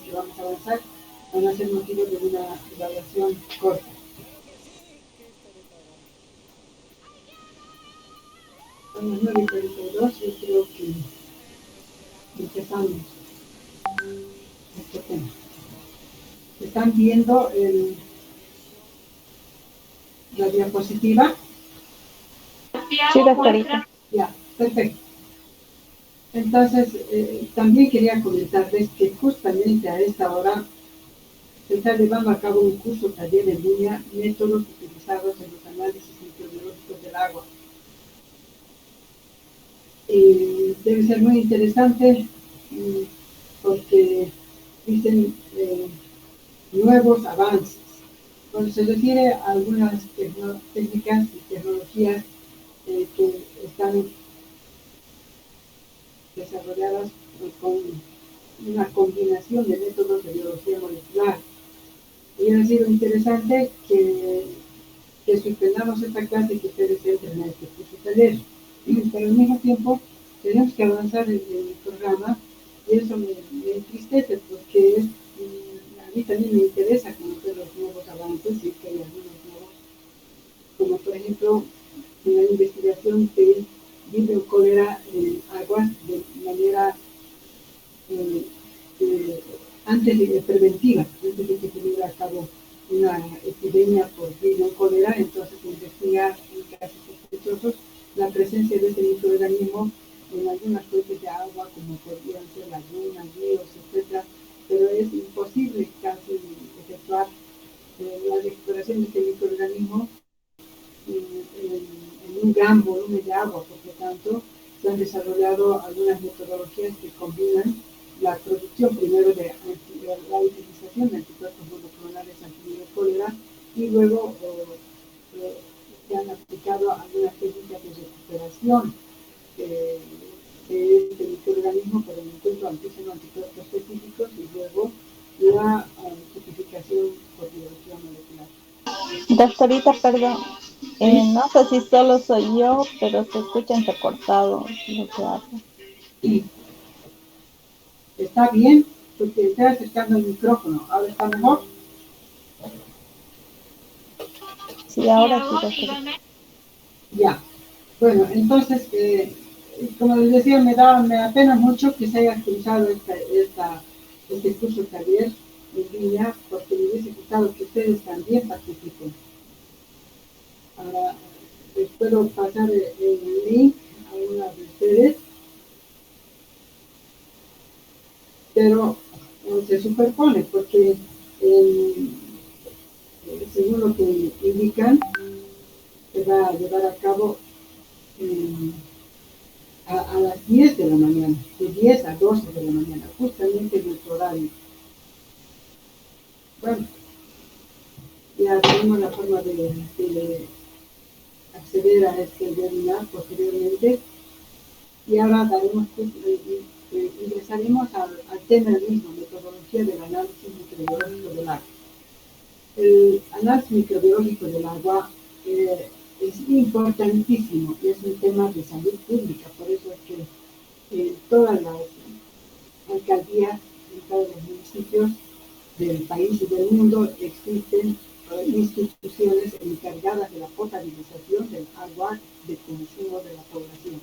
que vamos a avanzar van a ser motivo de una evaluación corta. Son las 9:42 y creo que empezamos este tema. ¿Están viendo la diapositiva? Sí, doctorita. Ya, perfecto. Entonces, también quería comentarles que justamente a esta hora se está llevando a cabo un curso taller en línea, métodos utilizados en los análisis microbiológicos del agua. Debe ser muy interesante porque dicen nuevos avances. Cuando se refiere a algunas técnicas y tecnologías que están desarrolladas con una combinación de métodos de biología molecular. Y ha sido interesante que suspendamos esta clase y que ustedes entren a este curso taller. Pero al mismo tiempo tenemos que avanzar en el programa y eso me entristece porque a mí también me interesa conocer los nuevos avances y que hay algunos nuevos, como por ejemplo en la investigación de vibrio cólera en aguas de manera antes de preventiva, antes de que se lleve a cabo una epidemia por vibrio cólera, entonces investigar en casos sospechosos la presencia de este microorganismo en algunas fuentes de agua, como podrían ser lagunas, ríos, etc. Pero es imposible casi efectuar la exploración de este microorganismo en un gran volumen de agua. Por lo tanto, se han desarrollado algunas metodologías que combinan la producción primero de la utilización de anticuerpos monoclonales antivibrio cólera y luego se han aplicado algunas técnicas de recuperación de este microorganismo para el encuentro antígeno anticuerpos específicos y luego la tipificación por biología molecular. Doctorita, perdón. No sé si solo soy yo, pero se escucha entrecortado lo que habla. Está bien, porque estoy acercando el micrófono. ¿Ahora está mejor? Sí, ahora sí, doctorita. Ya. Bueno, entonces, como les decía, me apena mucho que se haya actualizado este curso taller en línea, porque me hubiese gustado que ustedes también participen. Ahora, les puedo pasar el link a una de ustedes, pero se superpone, porque según lo que indican, se va a llevar a cabo a las 10 de la mañana, de 10 a 12 de la mañana, justamente en nuestro horario. Bueno, ya tenemos la forma de acceder a este webinar posteriormente y ahora ingresaremos al tema mismo, metodología del análisis microbiológico del agua. El análisis microbiológico del agua es importantísimo y es un tema de salud pública, por eso es que en todas las alcaldías, en todos los municipios del país y del mundo existen instituciones encargadas de la potabilización del agua de consumo de la población.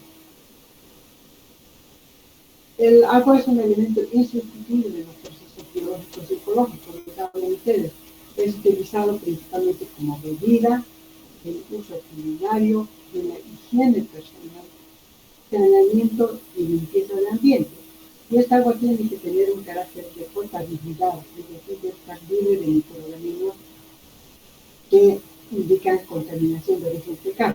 El agua es un elemento insustituible de los procesos biológicos y ecológicos, lo que saben ustedes. Es utilizado principalmente como bebida, en uso culinario, en la higiene personal, saneamiento y limpieza del ambiente. Y esta agua tiene que tener un carácter de potabilidad, es decir, de estar libre de microorganismos que indican contaminación de origen fecal.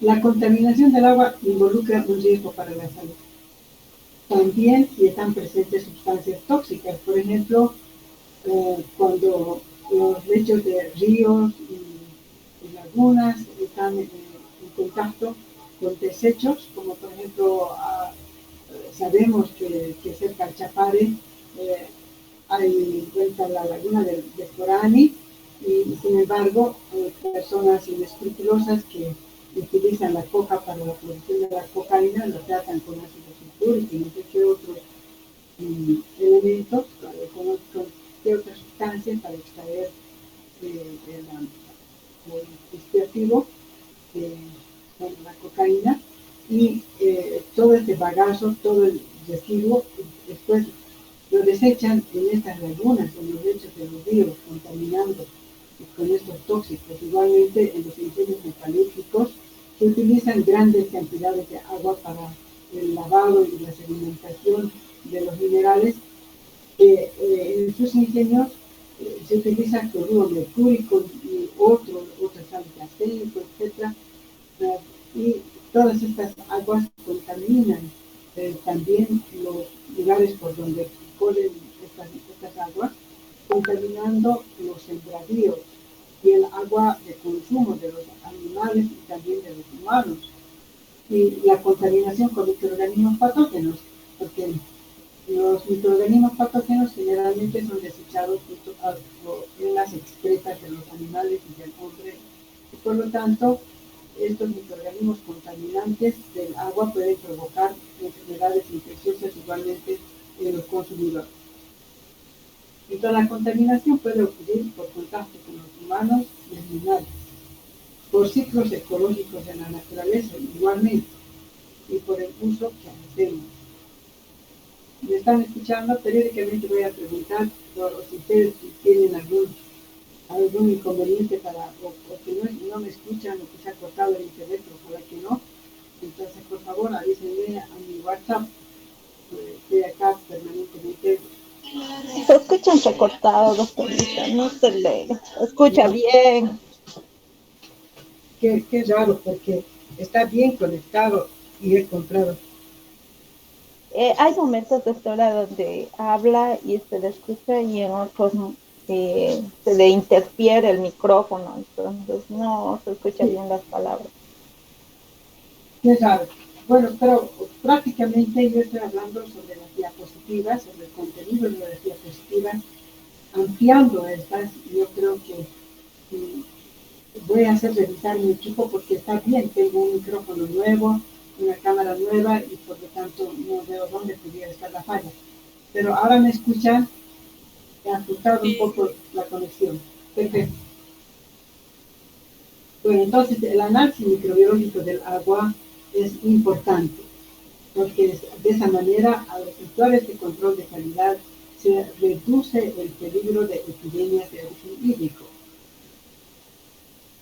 La contaminación del agua involucra un riesgo para la salud. También si están presentes sustancias tóxicas, por ejemplo, cuando los lechos de ríos y lagunas están en contacto con desechos, como por ejemplo sabemos que cerca al Chapare hay vuelta a la laguna de Forani y sin embargo personas inescrupulosas que utilizan la coca para la producción de la cocaína, lo tratan con ácido sulfúrico y no sé qué otros elementos elementos, con de otras sustancias para extraer el dispersivo, con la cocaína, y todo este bagazo, todo el residuo, después lo desechan en estas lagunas, en los lechos de los ríos, contaminando con estos tóxicos. Igualmente en los incendios metalúrgicos se utilizan grandes cantidades de agua para el lavado y la sedimentación de los minerales. En sus ingenieros se utiliza cloruro mercúrico y otras sales de arsénico, etc. Y todas estas aguas contaminan también los lugares por donde corren estas aguas, contaminando los sembradíos y el agua de consumo de los animales y también de los humanos. Y la contaminación con microorganismos patógenos, porque los microorganismos patógenos generalmente son desechados en las excretas de los animales y del hombre. Y por lo tanto, estos microorganismos contaminantes del agua pueden provocar enfermedades infecciosas igualmente en los consumidores. Y toda la contaminación puede ocurrir por contacto con los humanos y animales, por ciclos ecológicos de la naturaleza igualmente, y por el uso que hacemos. Me están escuchando, periódicamente voy a preguntar si ustedes tienen algún inconveniente o que no me escuchan o que se ha cortado el internet, ojalá que no. Entonces, por favor, avísenme a mi WhatsApp, estoy acá permanentemente. Se escucha entrecortado, doctorita, no se le escucha bien. Qué raro, porque está bien conectado y he comprado. Hay momentos, doctora, donde habla y se le escucha y en otros se le interfiere el micrófono, entonces no se escucha bien las palabras. Qué raro. Bueno, pero prácticamente yo estoy hablando sobre las diapositivas, sobre el contenido de las diapositivas, ampliando estas. Yo creo que voy a hacer revisar mi equipo porque está bien, tengo un micrófono nuevo, una cámara nueva y por lo tanto no veo dónde pudiera estar la falla. Pero ahora me escuchan, he ajustado un poco la conexión. Perfecto. Bueno, entonces el análisis microbiológico del agua es importante, porque de esa manera a los sectores de control de calidad se reduce el peligro de epidemias de origen hídrico.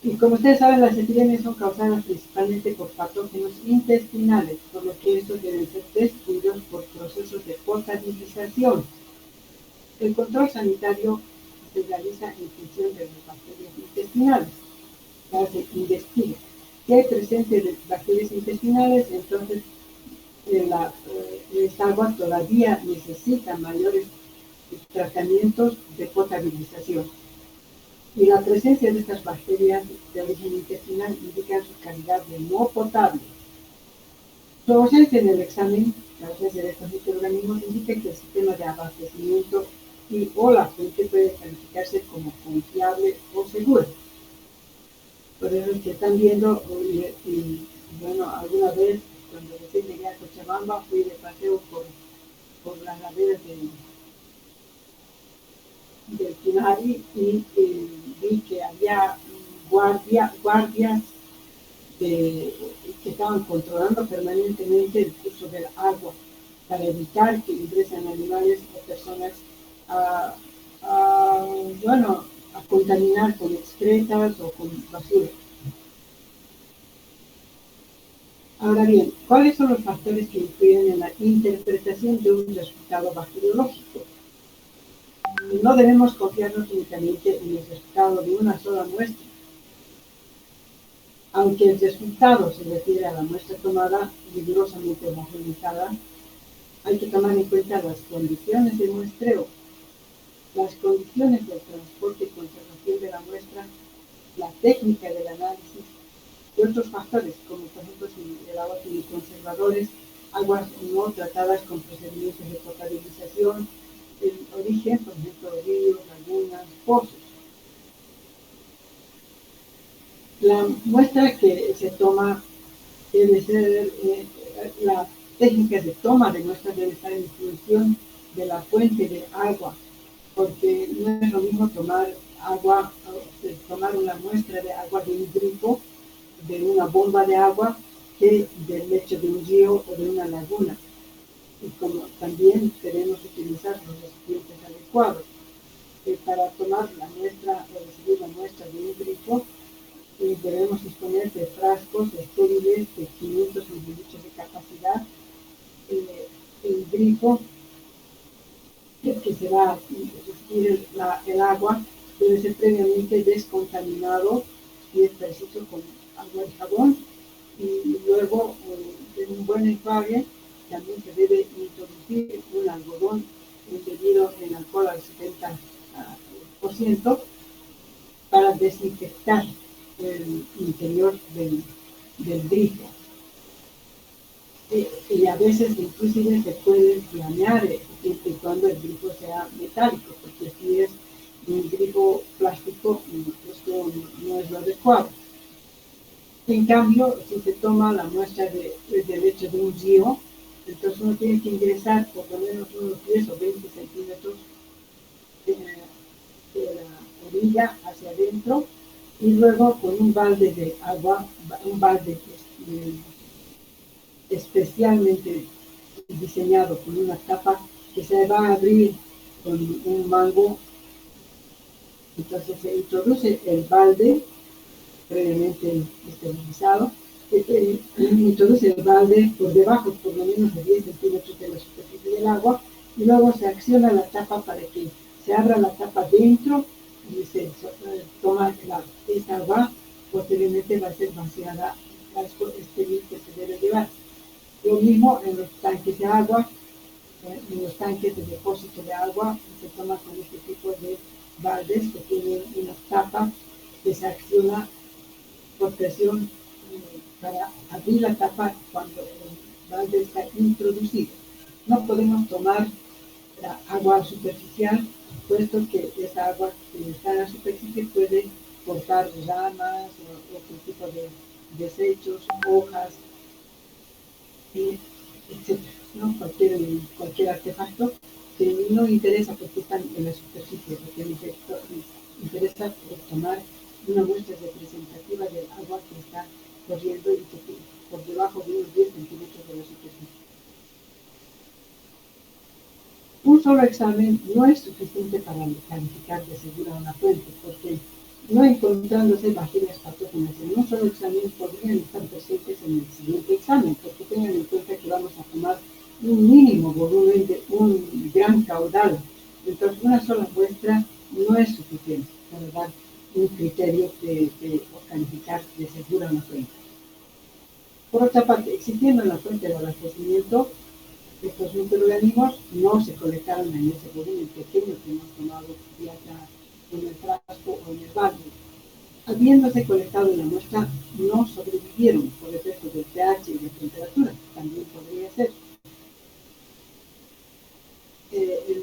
Y como ustedes saben, las epidemias son causadas principalmente por patógenos intestinales, por lo que estos deben ser destruidos por procesos de potabilización. El control sanitario se realiza en función de las bacterias intestinales. Se investiga qué hay presente de bacterias intestinales, entonces esta agua todavía necesita mayores tratamientos de potabilización. Y la presencia de estas bacterias de origen intestinal indica su calidad de no potable. Su ausencia en el examen, la ausencia de estos microorganismos, indica que el sistema de abastecimiento o la fuente puede calificarse como confiable o seguro. Por eso es que están viendo, bueno, alguna vez cuando recién llegué a Cochabamba fui de paseo por las laderas del Tunari y vi que había guardias que estaban controlando permanentemente el curso del agua para evitar que ingresen animales o personas bueno, a contaminar con excretas o con basura. Ahora bien, ¿cuáles son los factores que influyen en la interpretación de un resultado bacteriológico? No debemos confiarnos únicamente en el resultado de una sola muestra. Aunque el resultado se refiere a la muestra tomada rigurosamente homogeneizada, hay que tomar en cuenta las condiciones de muestreo, las condiciones del transporte y conservación de la muestra, la técnica del análisis y otros factores, como por ejemplo si el agua tiene conservadores, aguas no tratadas con procedimientos de potabilización, el origen, por ejemplo, ríos, lagunas, pozos. La muestra que se toma debe ser, la técnica de toma de muestras debe estar en función de la fuente de agua, porque no es lo mismo tomar agua, tomar una muestra de agua de un grifo, de una bomba de agua, que del lecho de un río o de una laguna. Y como también queremos utilizar los recipientes adecuados. Para tomar la muestra o recibir la muestra de un grifo, debemos disponer de frascos estériles de 500 mililitros de capacidad. El grifo que se va a recibir el agua debe ser previamente descontaminado, y es preciso, con agua y jabón, y luego de un buen enjuague también se debe introducir un algodón embebido en alcohol al 70% para desinfectar el interior del grifo. Y a veces inclusive se puede flamear siempre y cuando el grifo sea metálico, porque si es un grifo plástico, esto no es lo adecuado. En cambio, si se toma la muestra del lecho de un río, entonces uno tiene que ingresar por lo menos unos 10 o 20 centímetros de la orilla hacia adentro, y luego con un balde de agua, un balde especialmente diseñado con una tapa que se va a abrir con un mango. Entonces se introduce el balde previamente esterilizado, introduce el balde por debajo, por lo menos de 10 centímetros de la superficie del agua, y luego se acciona la tapa para que se abra la tapa dentro y se toma el agua. Esta agua posteriormente va a ser vaciada al frasco estéril que se debe llevar. Lo mismo en los tanques de agua, en los tanques de depósito de agua, se toma con este tipo de baldes que tienen una tapa que se acciona por presión para abrir la tapa cuando el balde está introducido. No podemos tomar la agua superficial, puesto que esa agua que está en la superficie puede cortar ramas o otro tipo de desechos, hojas, etcétera, ¿no? Cualquier artefacto que no interesa porque están en la superficie, porque nos interesa tomar una muestra representativa del agua que está corriendo y que por debajo de unos 10 centímetros de la superficie. Un solo examen no es suficiente para calificar de segura una fuente, porque no encontrándose bacterias patógenas en un solo examen podrían estar presentes en el siguiente examen, porque tengan en cuenta que vamos a tomar un mínimo volumen de un gran caudal. Entonces, una sola muestra no es suficiente para dar un criterio o calificar de segura una fuente. Por otra parte, existiendo en la fuente de abastecimiento, estos microorganismos no se colectaron en ese volumen pequeño que hemos tomado, ya sea en el frasco o en el balde. Habiéndose colectado en la muestra, no sobrevivieron por efecto del pH y de temperatura. También podría ser.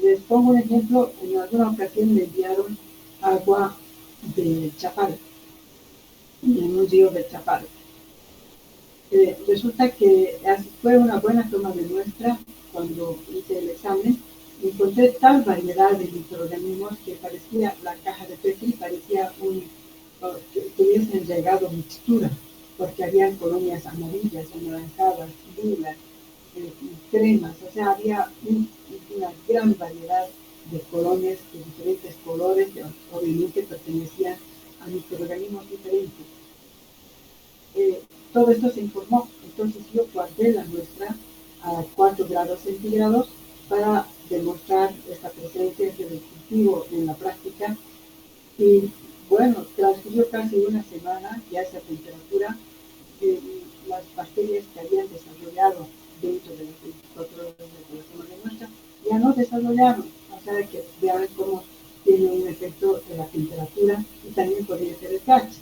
Les pongo un ejemplo. En alguna ocasión me enviaron agua de Chapal, en un río de Chapal. Resulta que fue una buena toma de muestra. Cuando hice el examen, encontré tal variedad de microorganismos que parecía, la caja de Petri parecía que hubiesen llegado mixtura, porque habían colonias amarillas, anaranjadas, lilas, cremas, o sea, había una gran variedad de colonias de diferentes colores, que obviamente pertenecían a microorganismos diferentes. Todo esto se informó. Entonces yo guardé la muestra a 4 grados centígrados para demostrar esta presencia del cultivo en la práctica. Y bueno, transcurrió casi una semana ya a esa temperatura. Las bacterias que habían desarrollado dentro de las 24 horas de la toma de muestra ya no desarrollaron. O sea que vean cómo tiene un efecto de la temperatura, y también podría ser el pH.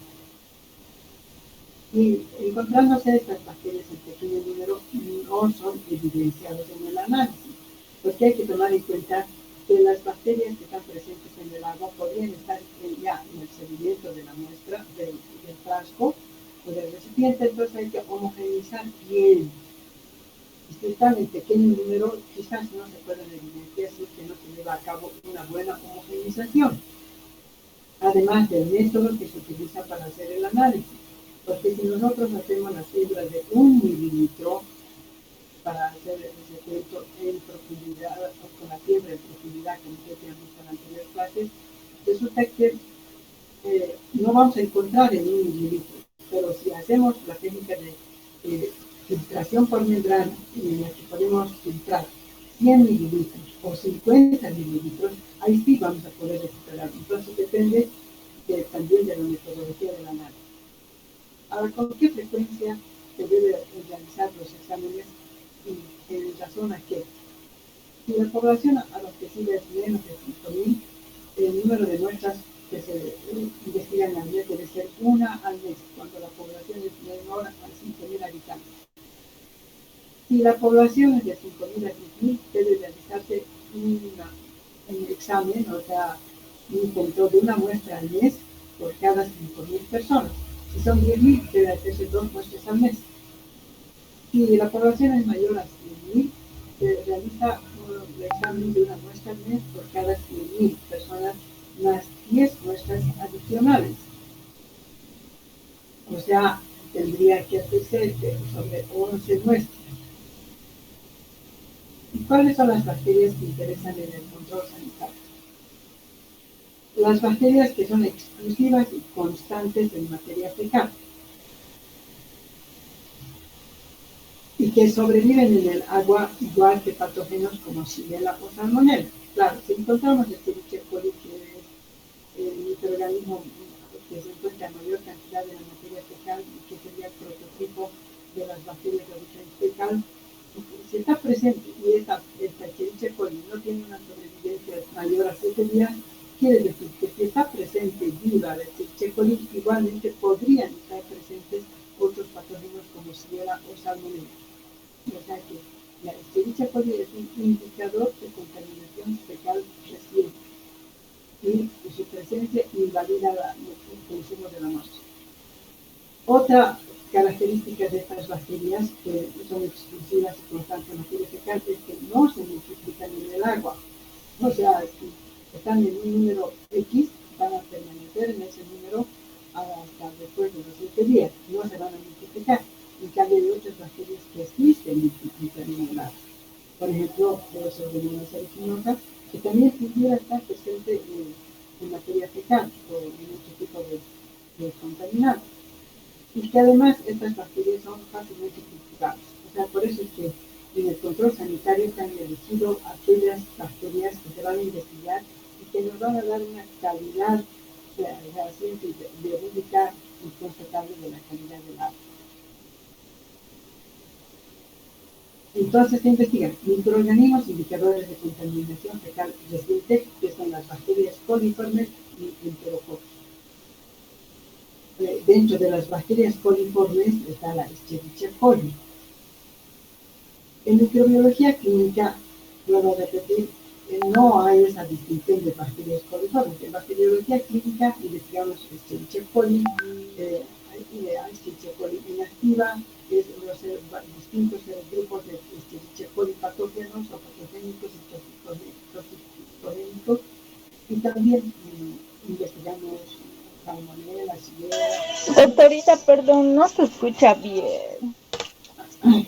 Y encontrándose estas bacterias en pequeño número, no son evidenciados en el análisis, porque hay que tomar en cuenta que las bacterias que están presentes en el agua podrían estar ya en el sedimento de la muestra, del frasco o del recipiente. Entonces hay que homogeneizar bien Si están en pequeño número, quizás no se pueden evidenciar si es que no se lleva a cabo una buena homogenización, además del método que se utiliza para hacer el análisis. Porque si nosotros hacemos las células de 1 milímetro para hacer ese cuento en profundidad, o con la fiebre en profundidad que nosotros teníamos en la anterior clase, resulta que no vamos a encontrar en 1 milímetro, pero si hacemos la técnica de filtración por membrana, en la que podemos filtrar 100 mililitros o 50 mililitros, ahí sí vamos a poder recuperar. Entonces depende también de la metodología del análisis. Ahora, ¿con qué frecuencia se debe realizar los exámenes y en razón a qué? Si la población abastecida es menos de 5.000, el número de muestras que se investigan al mes debe ser una al mes, cuando la población es menor a 5.000 habitantes. Si la población es de 5.000 a 10.000, debe realizarse un examen, o sea, un control de una muestra al mes por cada 5.000 personas. Si son 10.000, debe hacerse 2 muestras al mes. Si la población es mayor a 100.000, se realiza un examen de una muestra al mes por cada 100.000 personas, más 10 muestras adicionales. O sea, tendría que hacerse sobre 11 muestras. ¿Y cuáles son las bacterias que interesan en el control sanitario? Las bacterias que son exclusivas y constantes en materia fecal y que sobreviven en el agua igual que patógenos como Shigella o Salmonella. Claro, si encontramos Escherichia coli, que es el microorganismo que se encuentra en mayor cantidad en la materia fecal y que sería el prototipo de las bacterias de origen fecal, si está presente y esta Escherichia coli no tiene una sobrevivencia mayor a 7 días, quiere decir que si está presente viva la Escherichia coli, igualmente podrían estar presentes otros patógenos como Shigella o Salmonella. O sea que la Escherichia coli es un indicador de contaminación fecal reciente y su presencia invalida el consumo de la muestra. Otra característica de estas bacterias que son exclusivas y constantes en materia fecal es que no se multiplican en el agua. O sea, si están en un número X, van a permanecer en ese número hasta después de los 7 días, no se van a multiplicar. En cambio, hay otras bacterias que sí se multiplican en el agua. Por ejemplo, los Pseudomonas aeruginosa, que también pudiera estar presente en materia fecal o en otro tipo de contaminantes. Y que además estas bacterias son fácilmente cultivables. O sea, por eso es que en el control sanitario se han elegido aquellas bacterias que se van a investigar y que nos van a dar una calidad fehaciente y verídica y constatable de la calidad del agua. Entonces se investigan microorganismos indicadores de contaminación fecal reciente, que son las bacterias coliformes y enterococos. Dentro de las bacterias coliformes está la Escherichia coli. En microbiología clínica, vuelvo a repetir, no hay esa distinción de bacterias coliformes. En bacteriología clínica investigamos Escherichia coli, Escherichia coli inactiva, es los distintos grupos de Escherichia coli patógenos o patogénicos y toxicogénicos, y también investigamos salmonella, shigella. Doctorita, perdón, no se escucha bien.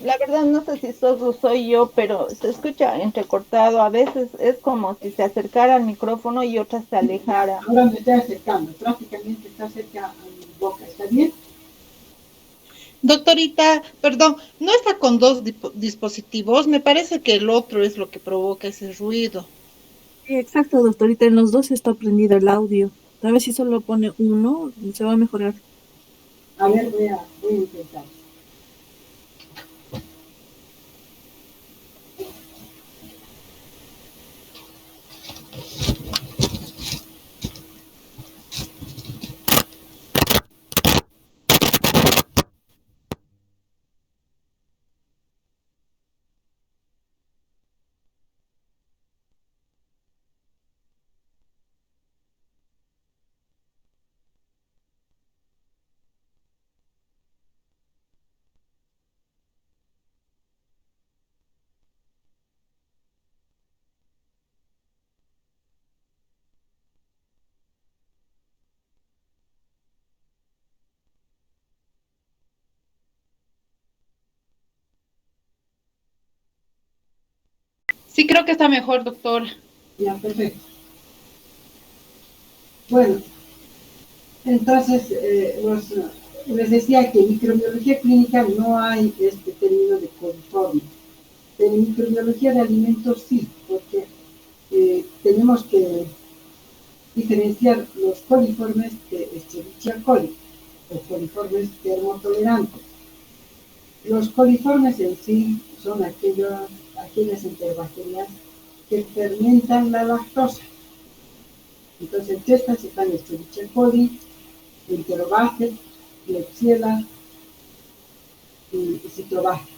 La verdad no sé si soy yo, pero se escucha entrecortado. A veces es como si se acercara al micrófono y otra se Ya, alejara. ahora me estoy acercando, prácticamente está cerca a mi boca, ¿está bien? Doctorita, perdón, no está con dos dispositivos, me parece que el otro es lo que provoca ese ruido. Sí, exacto, doctorita. En los dos está prendido el audio. A ver si solo pone uno, se va a mejorar. A ver, voy a intentar. Sí, creo que está mejor, doctor. Ya, perfecto. Bueno, entonces, les decía que en microbiología clínica no hay este término de coliforme. Pero en microbiología de alimentos sí, porque tenemos que diferenciar los coliformes de Escherichia coli, los coliformes termotolerantes. Los coliformes en sí son aquellas enterobacterias que fermentan la lactosa. Entonces, entre estas están Escherichia coli, Enterobacter, Klebsiella y Citrobacter.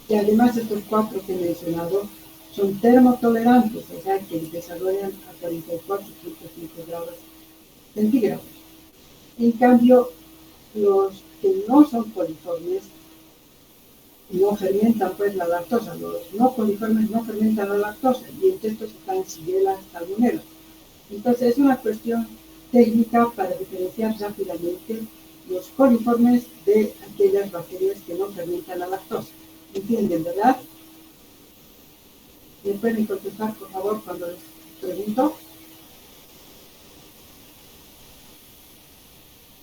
Y además estos cuatro que he mencionado son termotolerantes, o sea que desarrollan a 44,5 grados centígrados. En cambio, los que no son coliformes no fermentan pues la lactosa, los no coliformes no fermentan la lactosa y entre estos están Shigella, Salmonella. Entonces es una cuestión técnica para diferenciar rápidamente los coliformes de aquellas bacterias que no fermentan la lactosa. ¿Entienden, verdad? ¿Me pueden contestar, por favor, cuando les pregunto?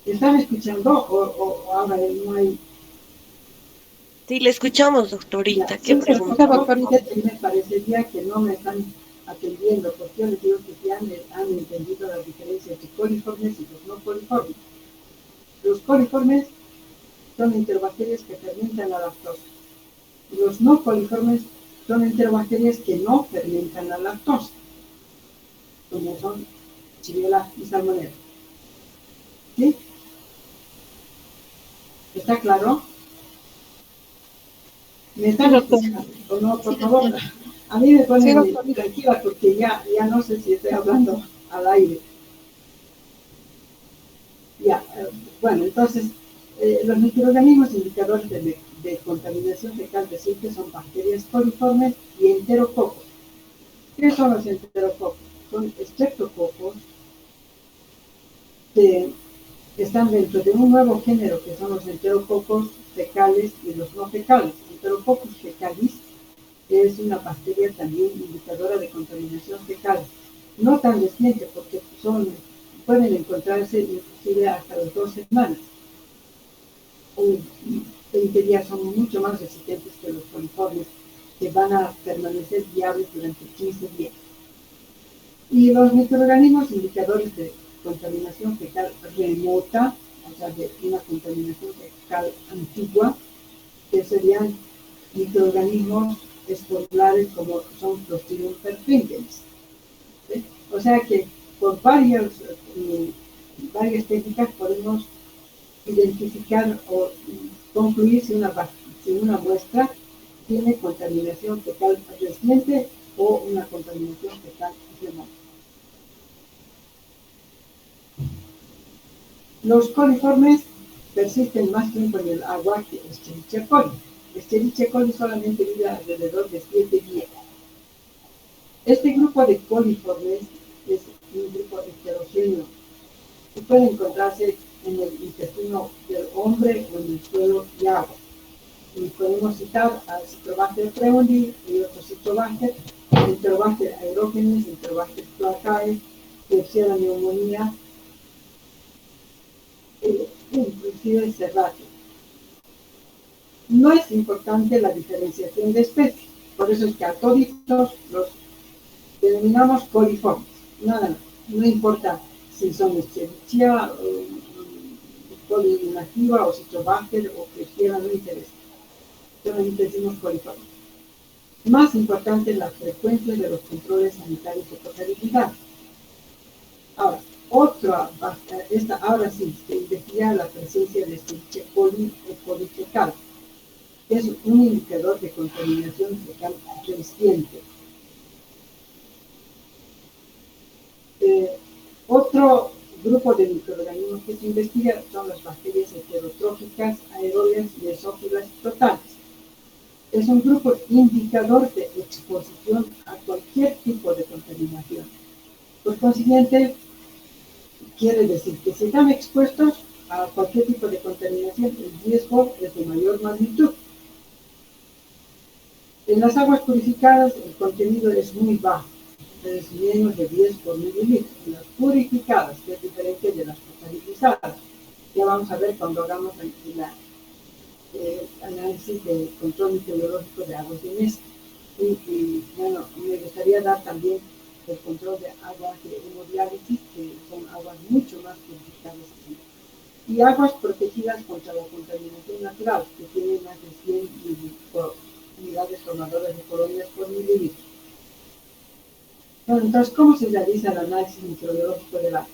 ¿Están escuchando o ahora no hay? Sí, le escuchamos, Ya, doctorita. ¿Qué sí, pero por pregunta? favor, me parecería que no me están atendiendo, porque yo les digo que ya han entendido las diferencias entre coliformes y los no coliformes. Los coliformes son enterobacterias que fermentan la lactosa. Los no coliformes son enterobacterias que no fermentan la lactosa, como son Shigella y Salmonella. ¿Sí? ¿Está claro? ¿Me Sí, están doctor. escuchando? O no, por Sí, favor. doctor. A mí me Sí, ponen doctor. tranquila porque ya no sé si estoy hablando al aire. Ya, bueno, entonces, los microorganismos indicadores de contaminación fecal reciente son bacterias coliformes y enterococos. ¿Qué son los enterococos? Son estreptococos que están dentro de un nuevo género que son los enterococos fecales y los no fecales. Enterococcus fecalis es una bacteria también indicadora de contaminación fecal. No tan reciente porque pueden encontrarse inclusive hasta las 2 semanas. O 20 días son mucho más resistentes que los coliformes que van a permanecer viables durante 15 días. Y los microorganismos indicadores de contaminación fecal remota, o sea, de una contaminación fecal antigua, que serían microorganismos esporulares como son Clostridium perfringens. ¿Sí? O sea que por varias técnicas podemos identificar o concluir si una muestra tiene contaminación fecal reciente o una contaminación fecal remota. Los coliformes persisten más tiempo en el agua que Escherichia coli. Escherichia coli solamente vive alrededor de 7 días. Este grupo de coliformes es un grupo heterogéneo y puede encontrarse en el intestino del hombre o en el suelo y agua. Y podemos citar al Citrobacter preundi y otros Citrobacter, Enterobacter aerogenes, Enterobacter cloacae, Klebsiella pneumonia, inclusive Serratia. No es importante la diferenciación de especies, por eso es que a toditos los denominamos coliformes, nada más, no importa si son Escherichia, coli inactiva o Citrobacter o Klebsiella, no interesa, solamente decimos coliformes. Más importante es la frecuencia de los controles sanitarios de portabilidad. Ahora, ahora sí, se investiga la presencia de Escherichia coli o coli fecal. Es un indicador de contaminación fecal reciente. Otro grupo de microorganismos que se investiga son las bacterias heterotróficas, aerobias y esófilas totales. Es un grupo indicador de exposición a cualquier tipo de contaminación. Por consiguiente, quiere decir que si están expuestos a cualquier tipo de contaminación, el riesgo es de mayor magnitud. En las aguas purificadas el contenido es muy bajo, es menos de 10 por mililitro. En las purificadas, que es diferente de las potabilizadas. Ya vamos a ver cuando hagamos el análisis de control microbiológico de aguas de mesa. Bueno, me gustaría dar también el control de aguas de hemodiálisis, que son aguas mucho más purificadas. Y aguas protegidas contra la contaminación natural, que tienen más de 100 unidades formadoras de colonias por mililitro. Bueno, entonces, ¿cómo se realiza el análisis microbiológico del agua?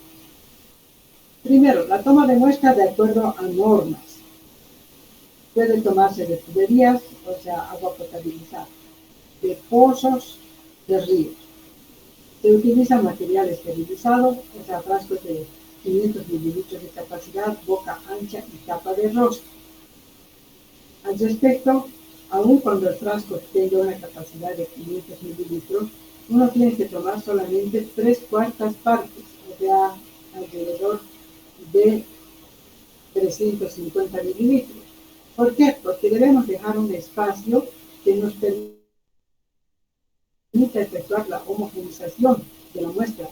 Primero, la toma de muestra de acuerdo a normas. Puede tomarse de tuberías, o sea, agua potabilizada, de pozos, de ríos. Se utiliza material esterilizado, o sea, frascos de 500 mililitros de capacidad, boca ancha y tapa de rostro. Al respecto, aun cuando el frasco tenga una capacidad de 500 mililitros, uno tiene que tomar solamente 3/4 partes, o sea, alrededor de 350 mililitros. ¿Por qué? Porque debemos dejar un espacio que nos permita efectuar la homogenización de la muestra,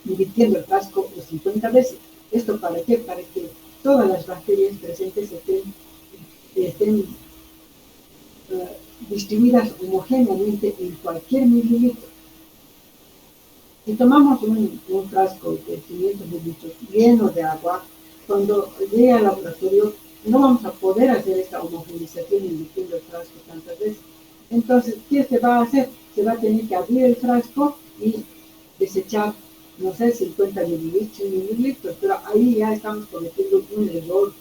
invirtiendo el frasco 50 veces. ¿Esto para qué? Para que todas las bacterias presentes estén distribuidas homogéneamente en cualquier mililitro. Si tomamos un frasco de 500 mililitros lleno de agua, cuando llegue al laboratorio no vamos a poder hacer esta homogenización invirtiendo el frasco tantas veces. Entonces, ¿qué se va a hacer? Se va a tener que abrir el frasco y desechar, no sé, 50 mililitros, 100 mililitros, pero ahí ya estamos cometiendo un error,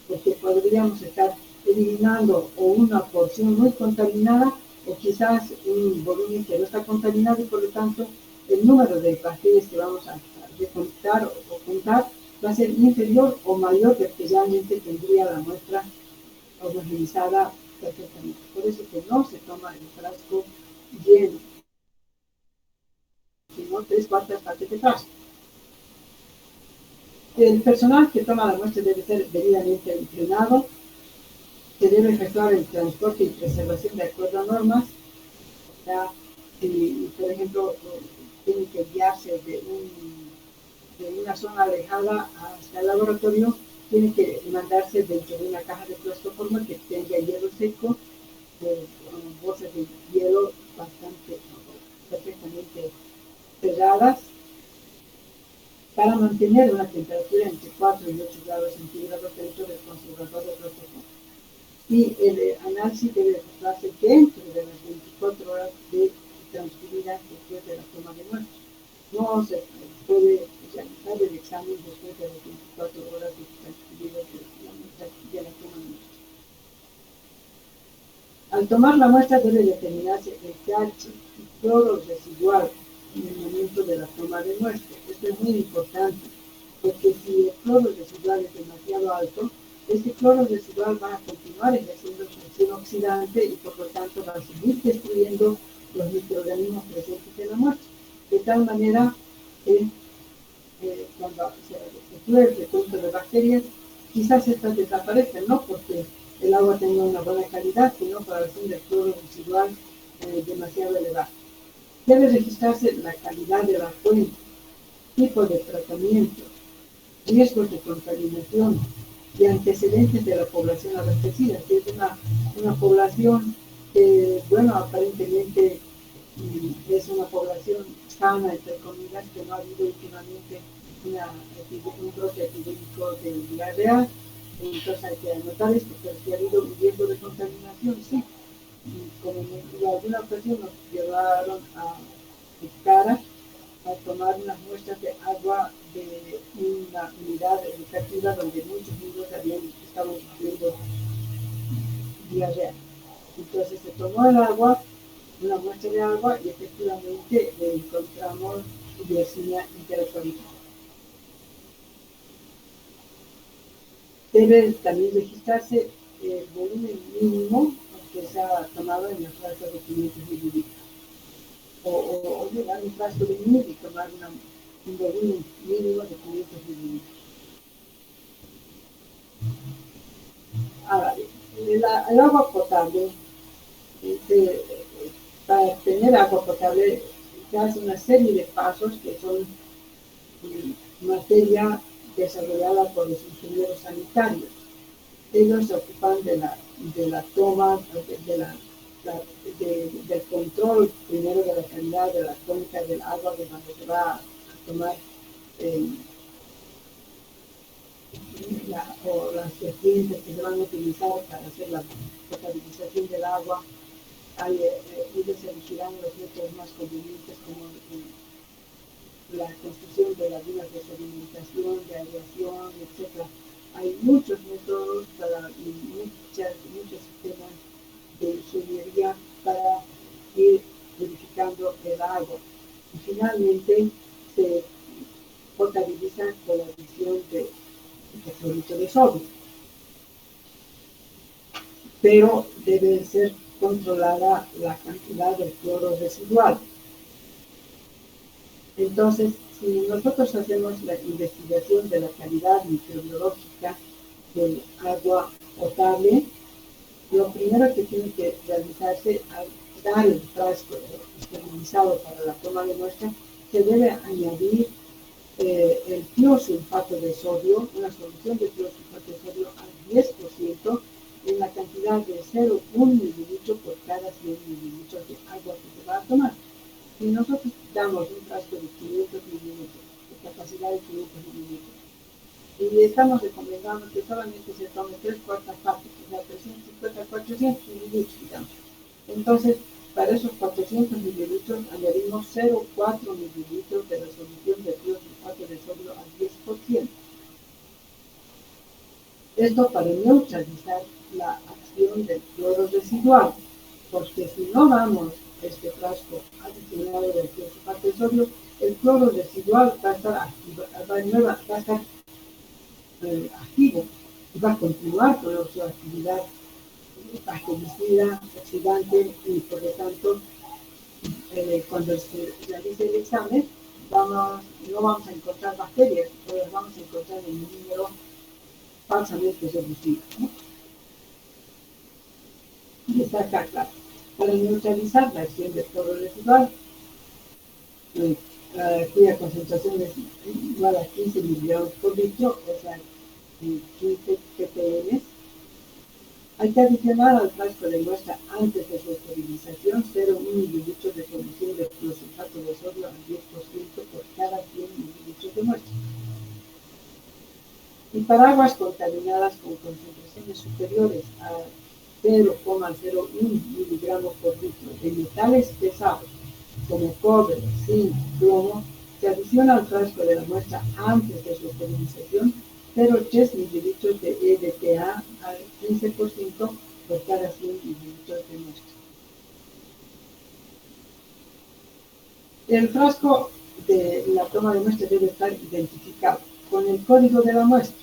porque podríamos estar eliminando o una porción muy contaminada o quizás un volumen que no está contaminado y por lo tanto el número de bacterias que vamos a recolectar o contar va a ser inferior o mayor del que realmente tendría la muestra homogenizada perfectamente. Por eso que no se toma el frasco lleno, sino 3/4 partes de frasco. El personal que toma la muestra debe ser debidamente entrenado, se debe efectuar el transporte y preservación de acuerdo a normas. O sea, si, por ejemplo, tiene que guiarse de una zona alejada hasta el laboratorio, tiene que mandarse dentro de una caja de plastoforma que tenga hielo seco, bolsas de hielo bastante perfectamente cerradas, para mantener una temperatura entre 4 y 8 grados centígrados dentro del conservador de plastoforma. Y el análisis debe efectuarse dentro de las 24 horas de transcurridas después de la toma de muestras. No se puede realizar el examen después de las 24 horas de transcurridas de la toma de muestras. Al tomar la muestra debe determinarse el pH y cloro residual en el momento de la toma de muestra. Esto es muy importante, porque si el cloro residual es demasiado alto, este cloro residual va a continuar ejerciendo función oxidante y por lo tanto va a seguir destruyendo los microorganismos presentes en la muestra. De tal manera que cuando se efectúe el recuento de bacterias, quizás estas desaparezcan, no porque el agua tenga una buena calidad, sino por razón del cloro residual demasiado elevado. Debe registrarse la calidad de la fuente, tipo de tratamiento, riesgos de contaminación y antecedentes de la población abastecida, que es una población que, bueno, aparentemente es una población sana, entre comillas, que no ha habido últimamente un brote epidémico de diarrea. Entonces hay que anotar esto, pero si ha habido un riesgo de contaminación, sí. Como en alguna ocasión nos llevaron a Cara a tomar unas muestras de agua de una unidad educativa donde muchos niños estaban sufriendo diarrea. Entonces se tomó el agua, una muestra de agua, y efectivamente encontramos Yersinia enterocolitis. Debe también registrarse el volumen mínimo que se ha tomado en el frasco de 500 mililitros. O llevar un frasco de miel y tomar un volumen mínimo de 500 mililitros. Ahora bien, el agua potable para tener agua potable se hace una serie de pasos que son materia desarrollada por los ingenieros sanitarios. Ellos se ocupan de la toma, del control primero de la calidad de la tónica del agua de cuando se va a tomar o las vertientes que se van a utilizar para hacer la potabilización del agua. Ellos elegirán los métodos más convenientes como la construcción de lagunas de sedimentación, de aireación, etc. Hay muchos métodos y muchos sistemas de ingeniería para ir purificando el agua. Y finalmente se potabiliza con la adición de cloruro de sodio. Pero debe ser controlada la cantidad del cloro residual. Entonces, si nosotros hacemos la investigación de la calidad microbiológica del agua potable, lo primero que tiene que realizarse al dar el frasco esterilizado para la toma de muestra, se debe añadir el tiosulfato de sodio, una solución de tiosulfato de sodio al 10% en la cantidad de 0,1 mililitro por cada 100 mililitros de agua que se va a tomar. Si nosotros damos un frasco de 500 mililitros, de capacidad de 500 mililitros, y estamos recomendando que solamente se tome 3/4 partes, o sea, 350, 400 mililitros, digamos. Entonces, para esos 400 mililitros añadimos 0,4 mililitros de la solución de tiosulfato de sodio al 10%. Esto para neutralizar la acción del cloro residual, porque si no damos este frasco adicionado del tiosulfato de sodio, el cloro residual va a estar activo y va a continuar con su actividad bactericida, oxidante, y por lo tanto, cuando se realice el examen, no vamos a encontrar bacterias, pero las vamos a encontrar en un número falsamente reducido, ¿no? Y está acá claro. Para neutralizar la acción del cloro residual, cuya concentración es igual a 15 miligramos por litro, o sea, 15 ppm, hay que adicionar al frasco de muestra antes de su esterilización 0,1 mililitros de solución de tiosulfato de sodio al 10% por cada 100 mililitros de muestra. Y para aguas contaminadas con concentraciones superiores a 0,01 miligramos por litro de metales pesados como cobre, zinc, plomo, se adiciona al frasco de la muestra antes de su esterilización 0,3 mililitros de EDTA al 15% por cada 100 mililitros de muestra. El frasco de la toma de muestra debe estar identificado con el código de la muestra,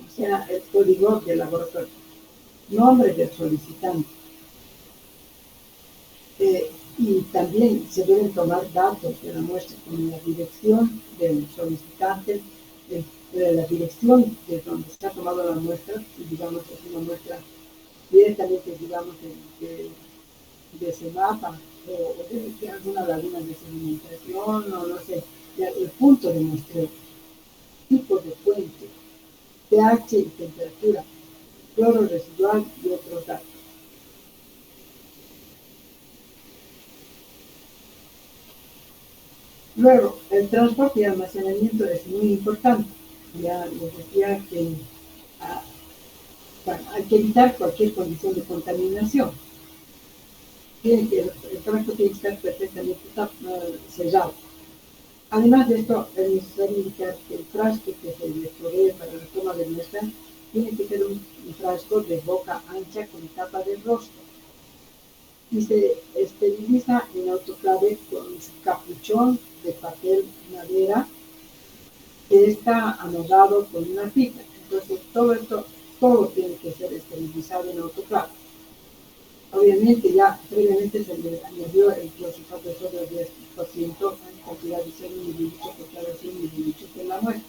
o sea, el código del laboratorio, nombre del solicitante. Y también se deben tomar datos de la muestra como la dirección del solicitante, la dirección de donde se ha tomado la muestra, y digamos es una muestra directamente, digamos, de Semapa o de alguna laguna de sedimentación, o no sé, el punto de muestreo, tipo de fuente, pH y temperatura, cloro residual y otros datos. Luego, el transporte y almacenamiento es muy importante. Ya les decía que hay que evitar cualquier condición de contaminación. El frasco tiene que estar perfectamente sellado. Además de esto, es necesario indicar que el frasco que se les provee para la toma de muestra tiene que ser un frasco de boca ancha con tapa de rostro y se esteriliza en autoclave con su capuchón de papel madera que está anudado con una pica. Entonces todo tiene que ser esterilizado en autoclave. Obviamente ya previamente se le añadió el tiosulfato de sodio al 10% en cantidad de 100 mililitros por cada 100 mililitros de la muestra.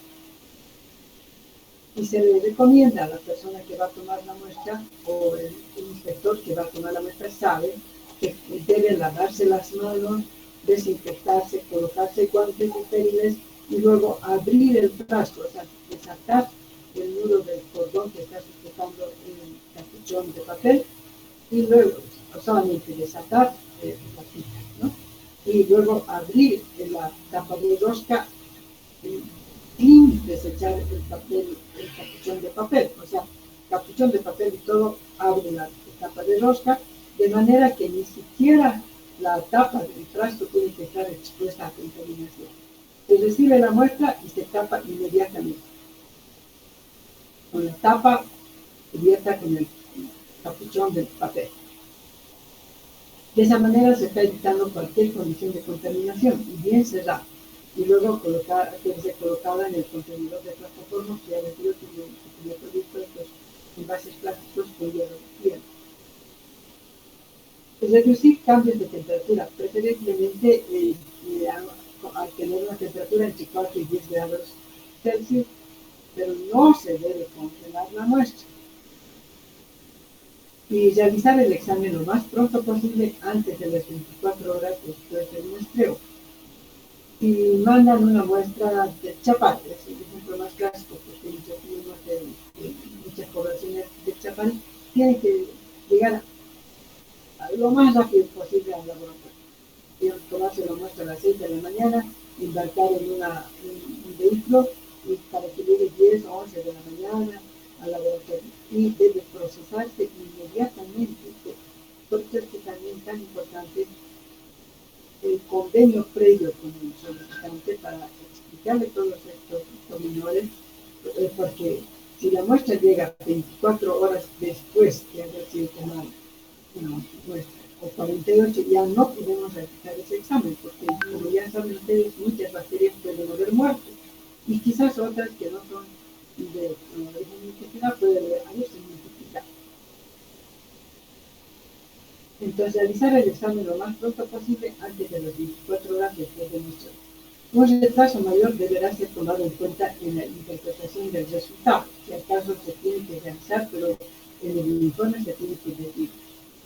Y se le recomienda a la persona que va a tomar la muestra o el inspector que va a tomar la muestra sabe que debe lavarse las manos, desinfectarse, colocarse guantes estériles y luego abrir el frasco, o sea, desatar el nudo del cordón que está sujetando el capuchón de papel y luego solamente desatar la pita, ¿no? Y luego abrir la tapa de rosca sin desechar el papel, el capuchón de papel, o sea, capuchón de papel y todo, abre la tapa de rosca, de manera que ni siquiera la tapa del frasco tiene que estar expuesta a contaminación. Se recibe la muestra y se tapa inmediatamente, con la tapa cubierta con el capuchón del papel. De esa manera se está evitando cualquier condición de contaminación y bien cerrada. Y luego quedarse colocada en el contenedor de plataforma que ya les digo que tiene productos estos envases plásticos con hierro bien. Reducir cambios de temperatura, preferentemente al tener una temperatura entre 4 y 10 grados Celsius, pero no se debe congelar la muestra. Y realizar el examen lo más pronto posible antes de las 24 horas después del muestreo. Si mandan una muestra de Chapal, es el ejemplo más clásico, porque muchas poblaciones de Chapal tienen que llegar lo más rápido posible al laboratorio. Tienen que tomarse la muestra a las 6 de la mañana, embarcar en un vehículo y para que llegue 10 o 11 de la mañana al laboratorio y debe procesarse inmediatamente. Por eso es que también es tan importante el convenio previo con el solicitante para explicarle todos estos pormenores, porque si la muestra llega 24 horas después de haber sido tomada una muestra, o 48, ya no podemos realizar ese examen, porque como ya saben ustedes, muchas bacterias pueden haber muerto, y quizás otras que no son de origen intestinal pueden haberse multiplicado. Entonces, realizar el examen lo más pronto posible antes de las 24 horas después de muestra. Un retraso mayor deberá ser tomado en cuenta en la interpretación del resultado. Si acaso se tiene que realizar, pero en el informe se tiene que decir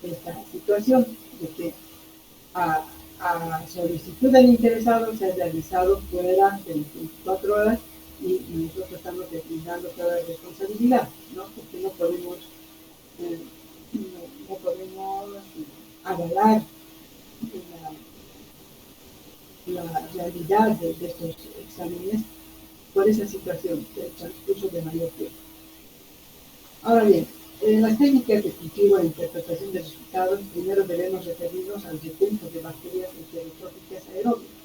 esta situación de que a solicitud del interesado se ha realizado fuera de las 24 horas y nosotros estamos deslindando toda la responsabilidad, ¿no? Porque no podemos avalar la realidad de estos exámenes por esa situación del transcurso de mayor tiempo. Ahora bien, en las técnicas de cultivo e interpretación de resultados, primero debemos referirnos al recuento de bacterias heterotróficas aeróbicas.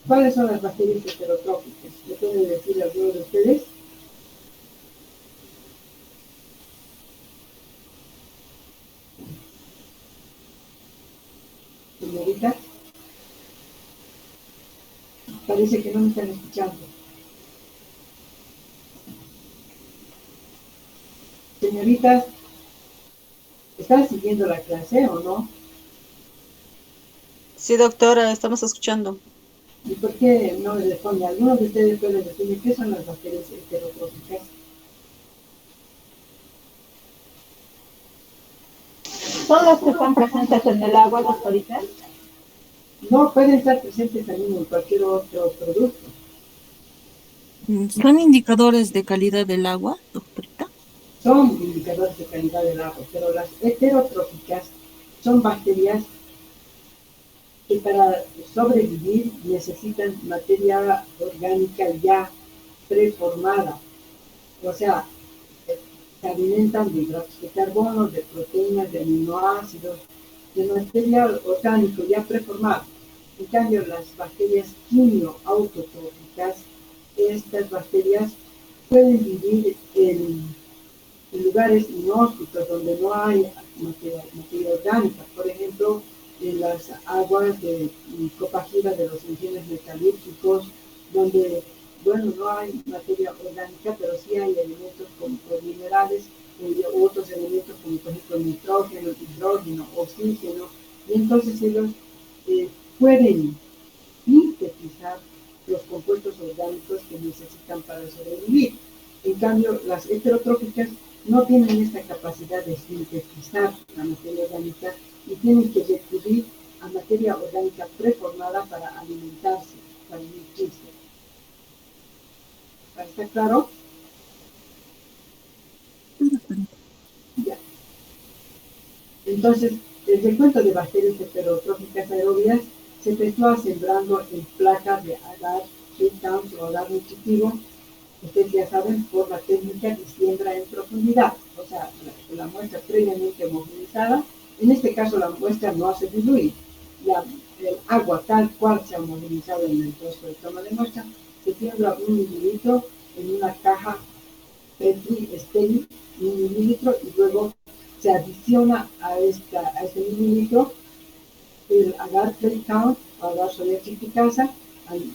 ¿Cuáles son las bacterias heterotróficas? ¿Le pueden decir alguno de ustedes? Señoritas, parece que no me están escuchando. Señoritas, ¿están siguiendo la clase o no? Sí, doctora, estamos escuchando. ¿Y por qué no me responde? ¿Alguno de ustedes puede decirme qué son las bacterias heterotróficas? ¿Son las que están presentes en el agua, doctorita? No, pueden estar presentes también en cualquier otro producto. ¿Son indicadores de calidad del agua, doctorita? Son indicadores de calidad del agua, pero las heterotróficas son bacterias que para sobrevivir necesitan materia orgánica ya preformada. O sea, se alimentan de hidratos de carbono, de proteínas, de aminoácidos, de material orgánico ya preformado. En cambio, las bacterias quimio-autotróficas, estas bacterias pueden vivir en lugares inhóspitos donde no hay materia orgánica. Por ejemplo, en las aguas de copa gira de los ingenieros metalúrgicos, donde, bueno, no hay materia orgánica, pero sí hay elementos como minerales u otros elementos como, por ejemplo, nitrógeno, hidrógeno, oxígeno, y entonces ellos pueden sintetizar los compuestos orgánicos que necesitan para sobrevivir. En cambio, las heterotróficas no tienen esta capacidad de sintetizar la materia orgánica y tienen que recurrir a materia orgánica preformada para alimentarse, para nutrirse. ¿Está claro? Ya. Entonces, el recuento de bacterias heterotróficas aerobias se efectúa sembrando en placas de agar, breakdowns o agar nutritivo. Ustedes ya saben, por la técnica de siembra en profundidad, o sea, la muestra previamente homogenizada. En este caso, la muestra no hace diluir. El agua tal cual se ha homogenizado en el proceso de toma de muestra, se siembra 1 mililitro en una caja Petri estéril, 1 mililitro, y luego se adiciona a este mililitro el agar plate count o agar soya triticasa,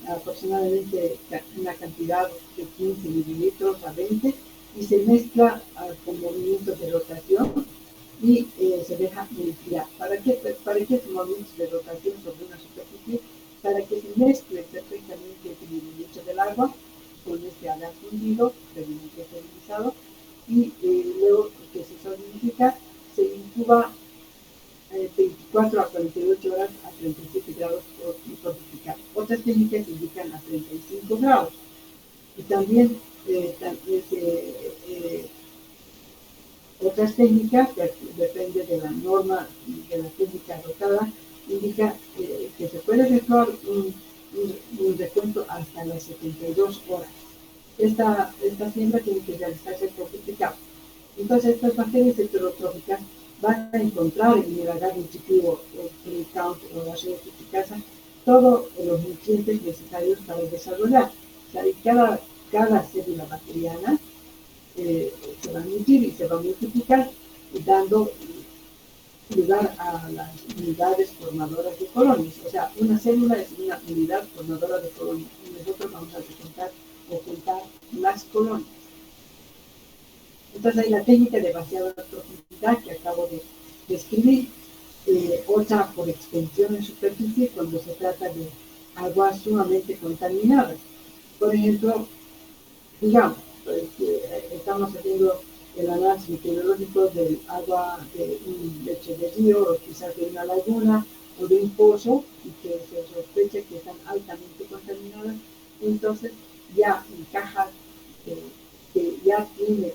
aproximadamente una cantidad de 15 mililitros a 20, y se mezcla con movimientos de rotación y se deja enfriar. ¿Para qué movimientos de rotación sobre una superficie? Para que se mezcle perfectamente el mililitro del agua con este agar fundido, previamente esterilizado, y luego que se solidifica, se incuba 24 a 48 horas a 37 grados por solidificar. Otras técnicas indican a 35 grados. Y también otras técnicas, que depende de la norma y de la técnica adoptada, indica que se puede efectuar un recuento hasta las 72 horas. Esta siembra tiene que realizarse fortificada. Entonces, estas bacterias heterotróficas van a encontrar en el agar nutritivo, el count o la soya triticasa todos los nutrientes necesarios para desarrollar. O sea, y cada célula bacteriana se va a nutrir y se va a multiplicar, dando lugar a las unidades formadoras de colonias. O sea, una célula es una unidad formadora de colonias y nosotros vamos a recontar o contar las colonias. Entonces hay la técnica de vaciado de profundidad que acabo de describir, otra por extensión en superficie cuando se trata de aguas sumamente contaminadas. Por ejemplo, digamos, estamos haciendo el análisis meteorológico del agua de un lecho de río o quizás de una laguna o de un pozo y que se sospecha que están altamente contaminadas, entonces ya en cajas que ya tiene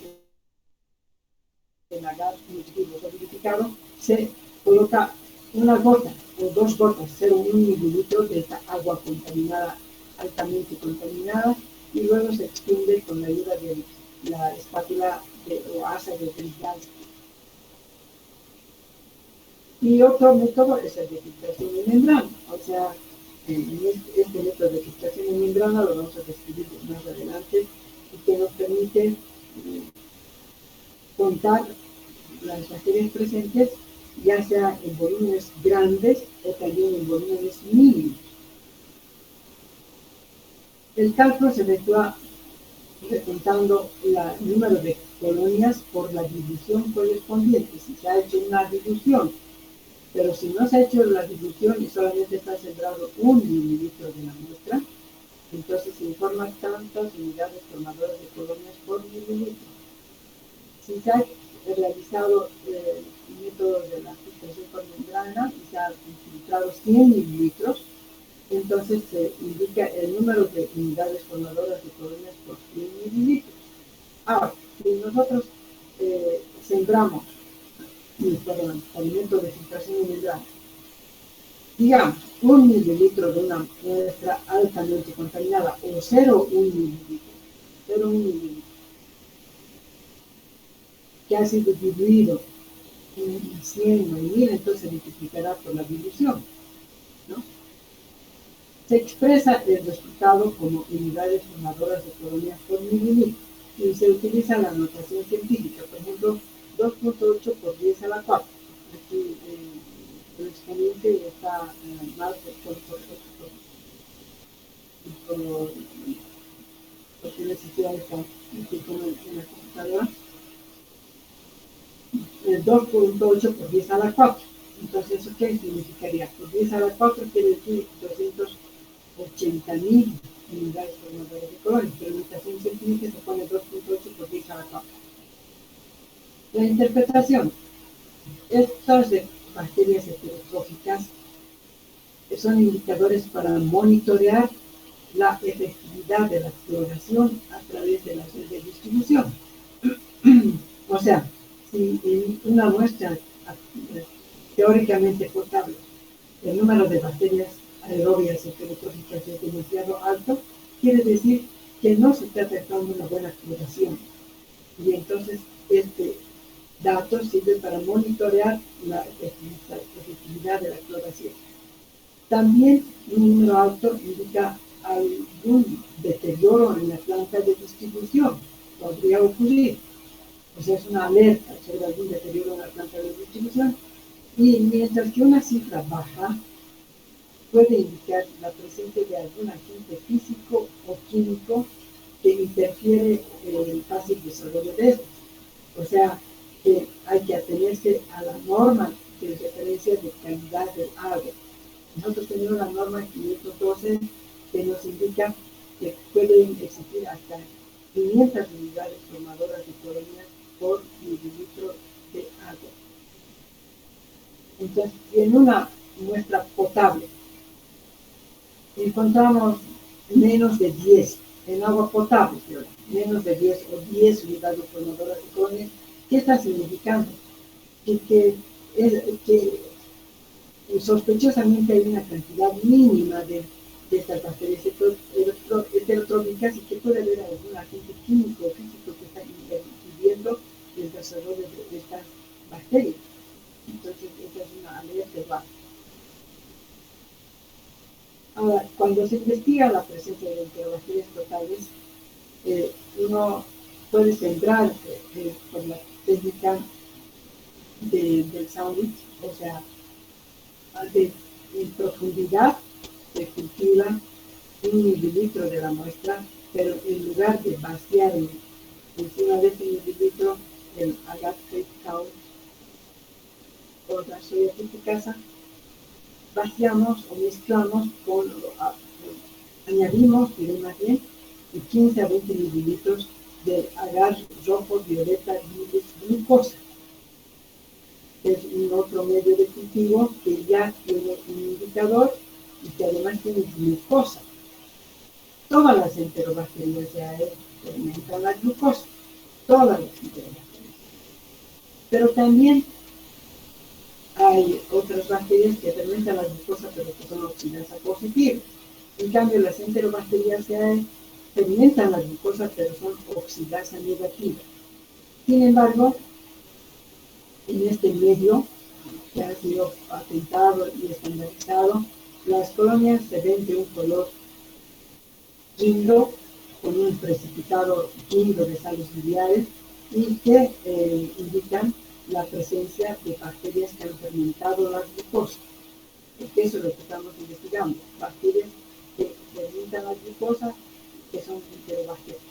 el agar nutritivo solidificado, se coloca una gota o 2 gotas, 0,1 mililitros de esta agua contaminada, altamente contaminada, y luego se extiende con la ayuda de la espátula o asa de Brigance. Y otro método es el de filtración en membrana. O sea, este método de filtración en membrana lo vamos a describir más adelante y que nos permite contar las bacterias presentes, ya sea en volúmenes grandes o también en volúmenes mínimos. El cálculo se efectúa recontando el número de colonias por la dilución correspondiente, si se ha hecho una dilución. Pero si no se ha hecho la dilución y solamente está sembrado 1 mililitro de la muestra, entonces se informa tantas unidades formadoras de colonias por mililitro. Si se ha realizado el método de la filtración por membrana y se ha filtrado 100 mililitros, entonces se indica el número de unidades formadoras de colonias por 100 mililitros. Ahora, si nosotros sembramos alimento de filtración en membrana, digamos, 1 mililitro de una muestra altamente contaminada o 0,1 mililitro, que ha sido diluido en 100 o en 1000, entonces se multiplicará por la dilución, ¿no? Se expresa el resultado como unidades formadoras de colonias por mililitro y se utiliza la notación científica, por ejemplo, 2.8 por 10 a la 4. Aquí el exponente está mal porque necesita esta como en la computadora. 2.8 por 10 a la 4. Entonces, ¿eso qué significaría? Por 10 a la 4 quiere decir 280.000 unidades formadoras de colonias. Fermentación científica se pone 2.8 por 10 a la cuarta. La interpretación. Estas bacterias heterotróficas son indicadores para monitorear la efectividad de la floración a través de la red de distribución. O sea, si en una muestra teóricamente potable el número de bacterias aerobias heterotróficas es demasiado alto, quiere decir que no se está tratando una buena floración. Y entonces este dato sirve para monitorear la efectividad de la floración. También un número alto indica algún deterioro en la planta de distribución. Podría ocurrir. O sea, es una alerta sobre algún deterioro en la planta de distribución. Y mientras que una cifra baja puede indicar la presencia de algún agente físico o químico que interfiere en el fácil desarrollo de estos. O sea, que hay que atenerse a la norma de referencia de calidad del agua. Nosotros tenemos la norma 512 que nos indica que pueden existir hasta 500 unidades formadoras de colonias por mililitro de agua. Entonces, en una muestra potable encontramos menos de 10 en agua potable, menos de 10 o 10 unidades formadoras de colonias. ¿Qué está significando? Que sospechosamente hay una cantidad mínima de estas bacterias heterotróficas y que puede haber algún agente químico o físico que está impidiendo el desarrollo de estas bacterias. Entonces, esta es una alerta baja. Ahora, cuando se investiga la presencia de enterobacterias totales, uno puede sembrar por la técnica del sandwich, o sea, en profundidad se cultiva 1 mililitro de la muestra, pero en lugar de vaciar encima de ese mililitro el agave count o la soya fructicaza, vaciamos o mezclamos añadimos, diré más bien, de 15 a 20 mililitros de agar rojo, violeta, glucosa. Es un otro medio de cultivo que ya tiene un indicador y que además tiene glucosa. Todas las enterobacterias ya fermentan la glucosa, todas las enterobacterias. Pero también hay otras bacterias que fermentan la glucosa pero que son oxidasa positivas. En cambio, las enterobacterias fermentan la glucosa pero son oxidasa negativa. Sin embargo, en este medio que ha sido patentado y estandarizado, las colonias se ven de un color químico, con un precipitado químico de sales biliares y que indican la presencia de bacterias que han fermentado la glucosa. Porque eso es lo que estamos investigando, bacterias que fermentan la glucosa, que son enterobacterias.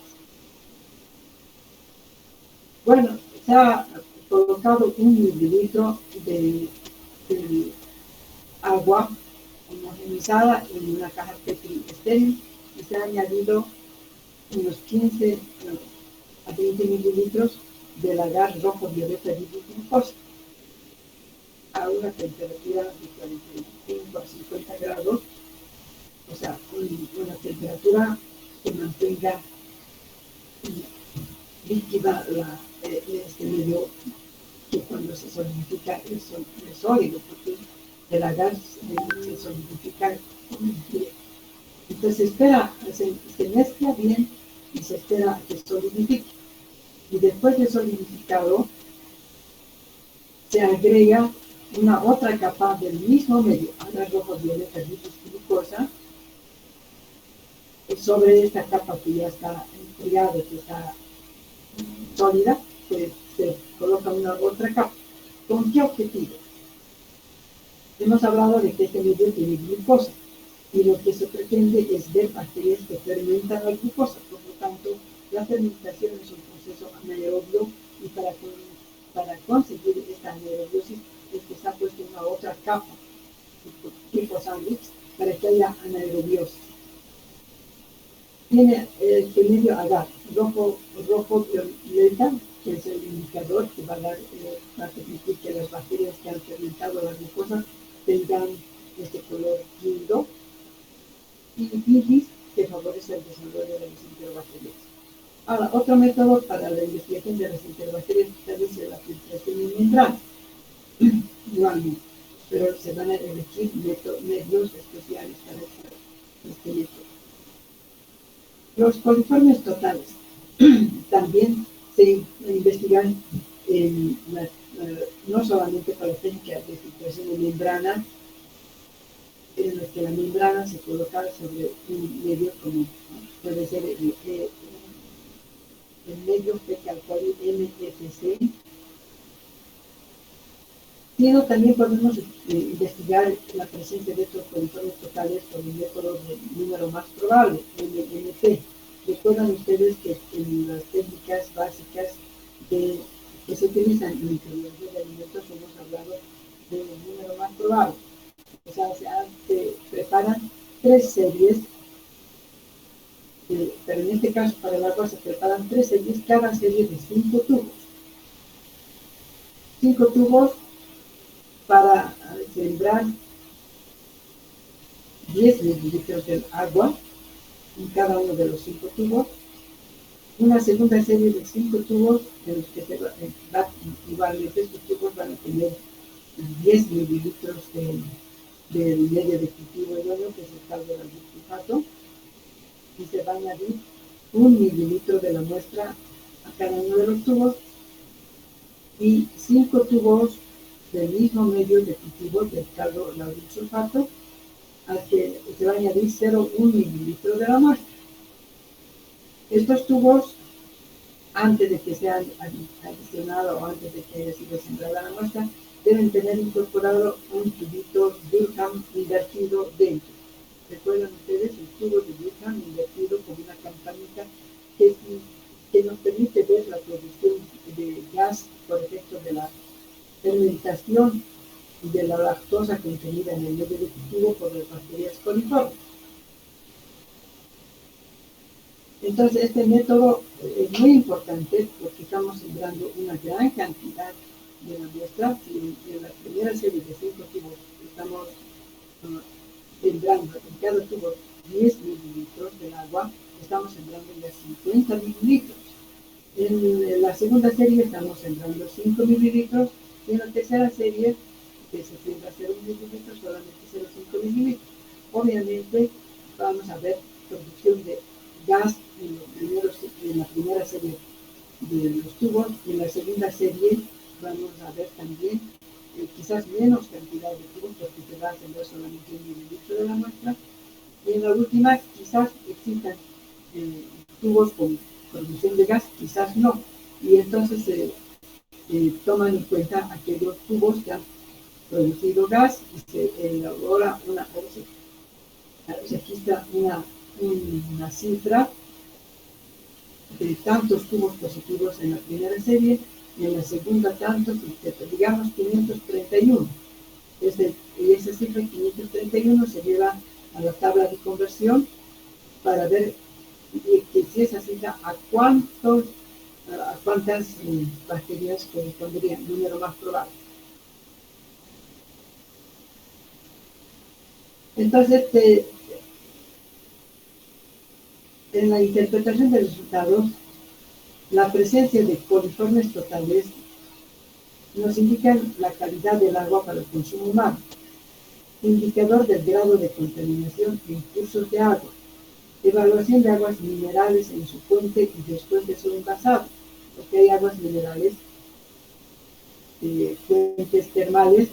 Bueno, se ha colocado 1 mililitro de agua homogenizada en una caja Petri estéril y se ha añadido unos 15 a 20 mililitros del agar rojo violeta glucosa a una temperatura de 45 a 50 grados, o sea, una temperatura que mantenga líquida este medio, que cuando se solidifica es sólido, porque el agar se solidifica con el frío. Entonces se mezcla bien y se espera que solidifique. Y después de solidificado, se agrega una otra capa del mismo medio, agar rojo violeta glucosa, sobre esta capa que ya está enfriada, que está sólida, se coloca una otra capa. ¿Con qué objetivo? Hemos hablado de que este medio tiene glucosa y lo que se pretende es ver bacterias que fermentan la glucosa. Por lo tanto, la fermentación es un proceso anaerobio y para conseguir esta anaerobiosis es que se ha puesto una otra capa tipo sándwich para que haya anaerobiosis. tiene el medio agar, rojo violeta, que es el indicador que va a permitir que las bacterias que han fermentado la glucosa tengan este color lindo, y iris, que favorece el desarrollo de las enterobacterias. Ahora, otro método para la investigación de las enterobacterias es la filtración en membrana, igualmente, pero se van a elegir medios especiales para este método. Los coliformes totales también se investigan no solamente para técnicas de filtración de membrana, en las que la membrana se coloca sobre un medio común, ¿no? Puede ser el medio fecalcual MFC, sino también podemos investigar la presencia de estos coliformes totales por el método de número más probable, MNP. Recuerdan ustedes que en las técnicas básicas que se utilizan en microbiología de alimentos hemos hablado del número más probable. O sea, se preparan 3 series, pero en este caso para el agua se preparan 3 series, cada serie de 5 tubos. 5 tubos para sembrar 10 mililitros de agua en cada uno de los 5 tubos. Una segunda serie de 5 tubos en los que igualmente estos tubos van a tener 10 mililitros del medio de cultivo idóneo, que es el caldo del sulfato, y se va a añadir 1 mililitro de la muestra a cada uno de los tubos, y 5 tubos del mismo medio de cultivo del caldo lauril sulfato, al que se va a añadir 0,1 mililitro de la muestra. Estos tubos, antes de que sean adicionados o antes de que haya sido sembrada la muestra, deben tener incorporado un tubito Durham invertido dentro. ¿Recuerdan ustedes el tubo de Durham invertido con una campanita que nos permite ver la producción de gas por efecto de la fermentación de la lactosa contenida en el medio de cultivo por las bacterias coliformes? Entonces, este método es muy importante porque estamos sembrando una gran cantidad de la muestra. Si en la primera serie de 5 tubos estamos sembrando en cada tubo 10 mililitros del agua, estamos sembrando ya 50 mililitros. En la segunda serie estamos sembrando 5 mililitros, y en la tercera serie, que se siembra 0 mililitros, solamente 0,5 mililitros. Obviamente vamos a ver producción de gas en la primera serie de los tubos, y en la segunda serie vamos a ver también quizás menos cantidad de tubos, porque se va a sembrar solamente 1 mililitro de la muestra, y en la última quizás existan tubos con producción de gas, quizás no, y entonces se toman en cuenta aquellos tubos que han producido gas y se elabora se registra una cifra de tantos tubos positivos en la primera serie, y en la segunda tantos, digamos 531. Y esa cifra 531 se lleva a la tabla de conversión para ver que si esa cifra a cuántas bacterias correspondería, número más probable. Entonces, en la interpretación de resultados, la presencia de coliformes totales nos indican la calidad del agua para el consumo humano, indicador del grado de contaminación en cursos de agua, evaluación de aguas minerales en su fuente y después de su envasado, porque hay aguas minerales, fuentes termales,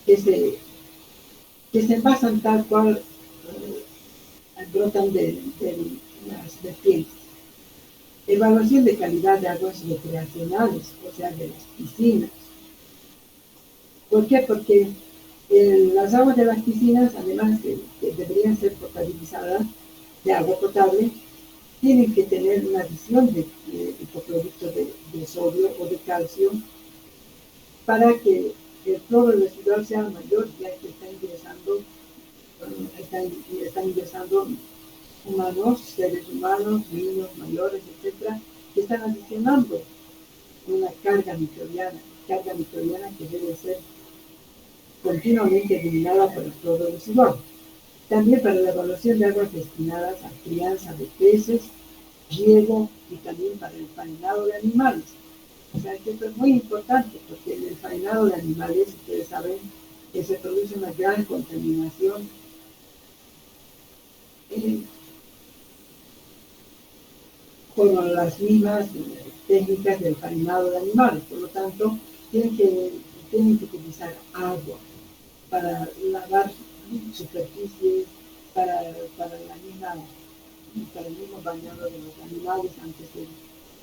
que se envasan tal cual brotan de las vertientes. Evaluación de calidad de aguas recreacionales, o sea, de las piscinas. ¿Por qué? Porque las aguas de las piscinas, además que deberían ser potabilizadas de agua potable, tienen que tener una adición de hipoclorito de sodio o de calcio para que el cloro residual sea mayor, ya que está ingresando humanos, seres humanos, niños, mayores, etcétera, que están adicionando una carga microbiana que debe ser continuamente eliminada por el cloro de sudor. También para la evaluación de aguas destinadas a crianza de peces, riego y también para el faenado de animales. O sea que esto es muy importante porque en el faenado de animales, ustedes saben que se produce una gran contaminación con las mismas técnicas del faenado de animales. Por lo tanto, tienen que utilizar agua para lavar superficies, para, la misma, para el mismo bañado de los animales antes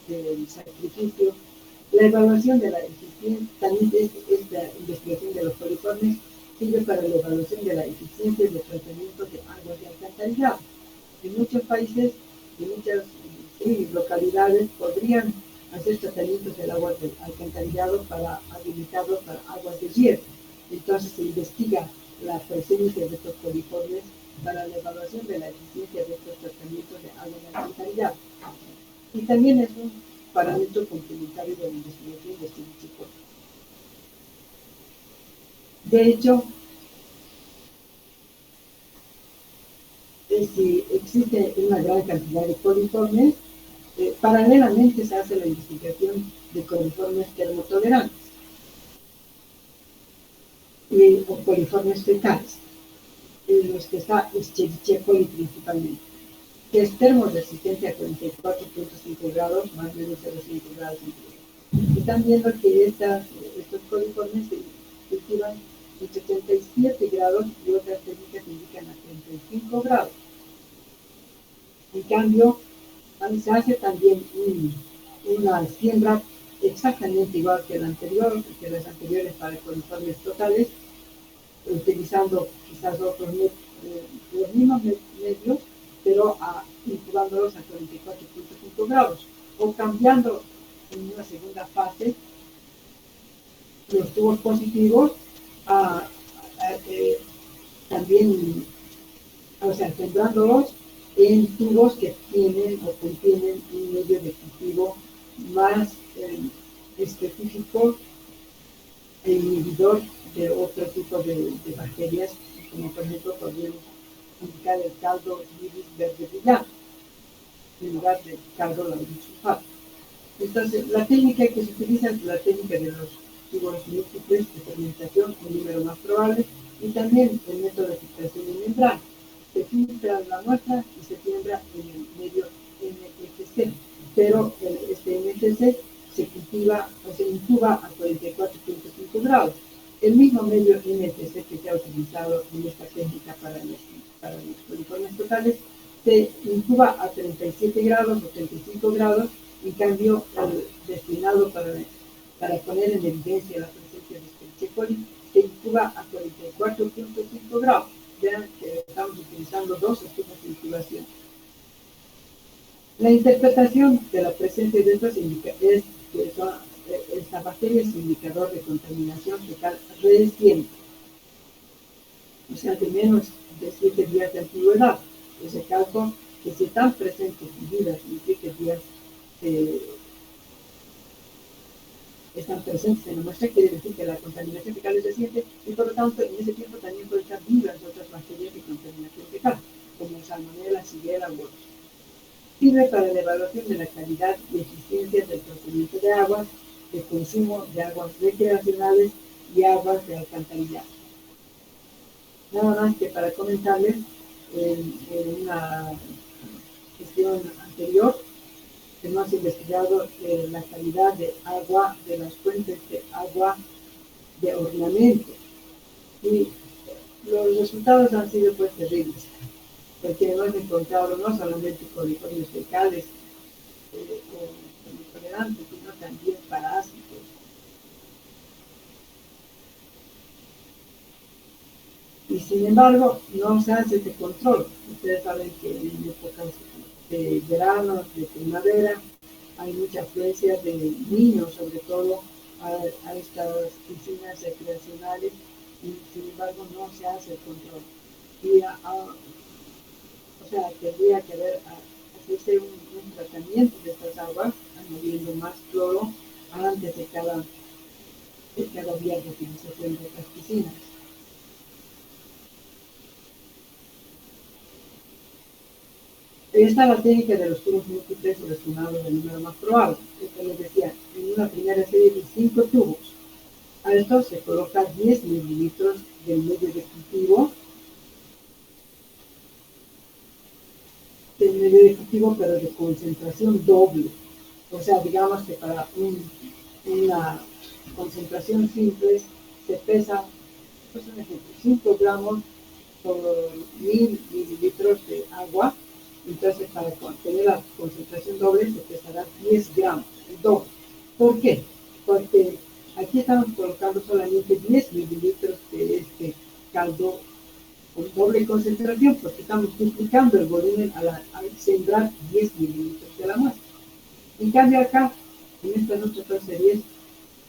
del sacrificio. La evaluación de la eficiencia, también esta investigación de los coliformes sirve para la evaluación de la eficiencia del tratamiento de aguas de alcantarillado. En muchos países, en muchas localidades podrían hacer tratamientos del agua del alcantarillado para habilitarlos para aguas de riego. Entonces se investiga la presencia de estos coliformes para la evaluación de la eficiencia de estos tratamientos de agua de alcantarillado. Y también es un parámetro complementario de la investigación de silvicultura. De hecho, si existe una gran cantidad de coliformes, paralelamente se hace la investigación de coliformes termotolerantes o coliformes fecales, en los que está Escherichia coli principalmente, que es termorresistente a 44.5 grados, más o menos 0,5 grados centígrados. Están viendo que estos coliformes se cultivan en 77 grados y otras técnicas indican a 35 grados. En cambio, se hace también una siembra exactamente igual que la anterior, que las anteriores para coliformes totales, utilizando quizás los mismos medios, pero incubándolos a 44.5 grados, o cambiando en una segunda fase los tubos positivos también, o sea, sembrándolos en tubos que tienen o contienen un medio de cultivo más específico e inhibidor de otro tipo de bacterias, como por ejemplo podríamos indicar el caldo viris verde brillante en lugar del caldo laurisulfato. Entonces, la técnica que se utiliza es la técnica de los tubos múltiples de fermentación, un número más probable, y también el método de filtración de membrana. Se filtra la muestra y se siembra en el medio NFC, pero este NFC se cultiva o se incuba a 44.5 grados. El mismo medio NFC que se ha utilizado en esta técnica para los coliformes totales se incuba a 37 grados o 35 grados, en cambio destinado para poner en evidencia la presencia de Escherichia coli se incuba a 44.5 grados. Vean que estamos utilizando dos equipos de incubación. La interpretación de la presencia de estos es que esta bacteria es indicador de contaminación fecal reciente, o sea, de menos de 7 días de antigüedad. Ese cálculo que si están presentes vidas en 7 días están presentes en la muestra, quiere decir que la contaminación fecal es reciente y por lo tanto en ese tiempo también pueden estar vivas otras bacterias de contaminación fecal, como salmonella, shigella u otros. Sirve para la evaluación de la calidad y eficiencia del tratamiento de aguas, de consumo de aguas recreacionales y aguas de alcantarillado. Nada más que para comentarles, en una gestión anterior hemos investigado la calidad de agua de las fuentes de agua de ornamento y los resultados han sido pues terribles, porque hemos encontrado no solamente coliformes fecales o intolerantes, sino también parásitos. Y sin embargo, no se hace este control. Ustedes saben que en épocas de verano, de primavera, hay mucha afluencia de niños, sobre todo, a estas piscinas recreacionales, y sin embargo no se hace el control. Y O sea, tendría que hacerse un tratamiento de estas aguas, añadiendo más cloro antes de cada día de utilización de estas piscinas. Esta es la técnica de los tubos múltiples seleccionados del número más probable. Esto les decía, en una primera serie de 5 tubos. A estos se coloca 10 mililitros del medio de cultivo, pero de concentración doble. O sea, digamos que para una concentración simple se pesa, pues un ejemplo, 5 gramos por 1000 mililitros de agua. Entonces, para tener la concentración doble se pesará 10 gramos, el doble. ¿Por qué? Porque aquí estamos colocando solamente 10 mililitros de este caldo con doble concentración, porque estamos duplicando el volumen al sembrar 10 mililitros de la muestra. En cambio acá, en estas otras series,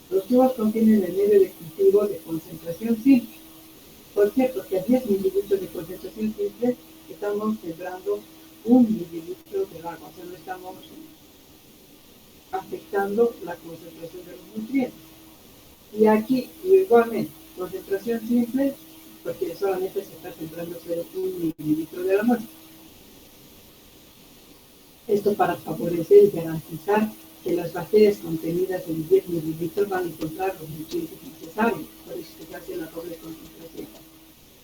los tubos contienen el medio de cultivo de concentración simple. ¿Por qué? Porque a 10 mililitros de concentración simple estamos sembrando 1 mililitro del agua, o sea, no estamos afectando la concentración de los nutrientes. Y aquí, igualmente, concentración simple, porque solamente se está sembrando 0,1 mililitro de la muestra. Esto para favorecer y garantizar que las bacterias contenidas en 10 mililitros van a encontrar los nutrientes necesarios, por eso se hace la doble concentración.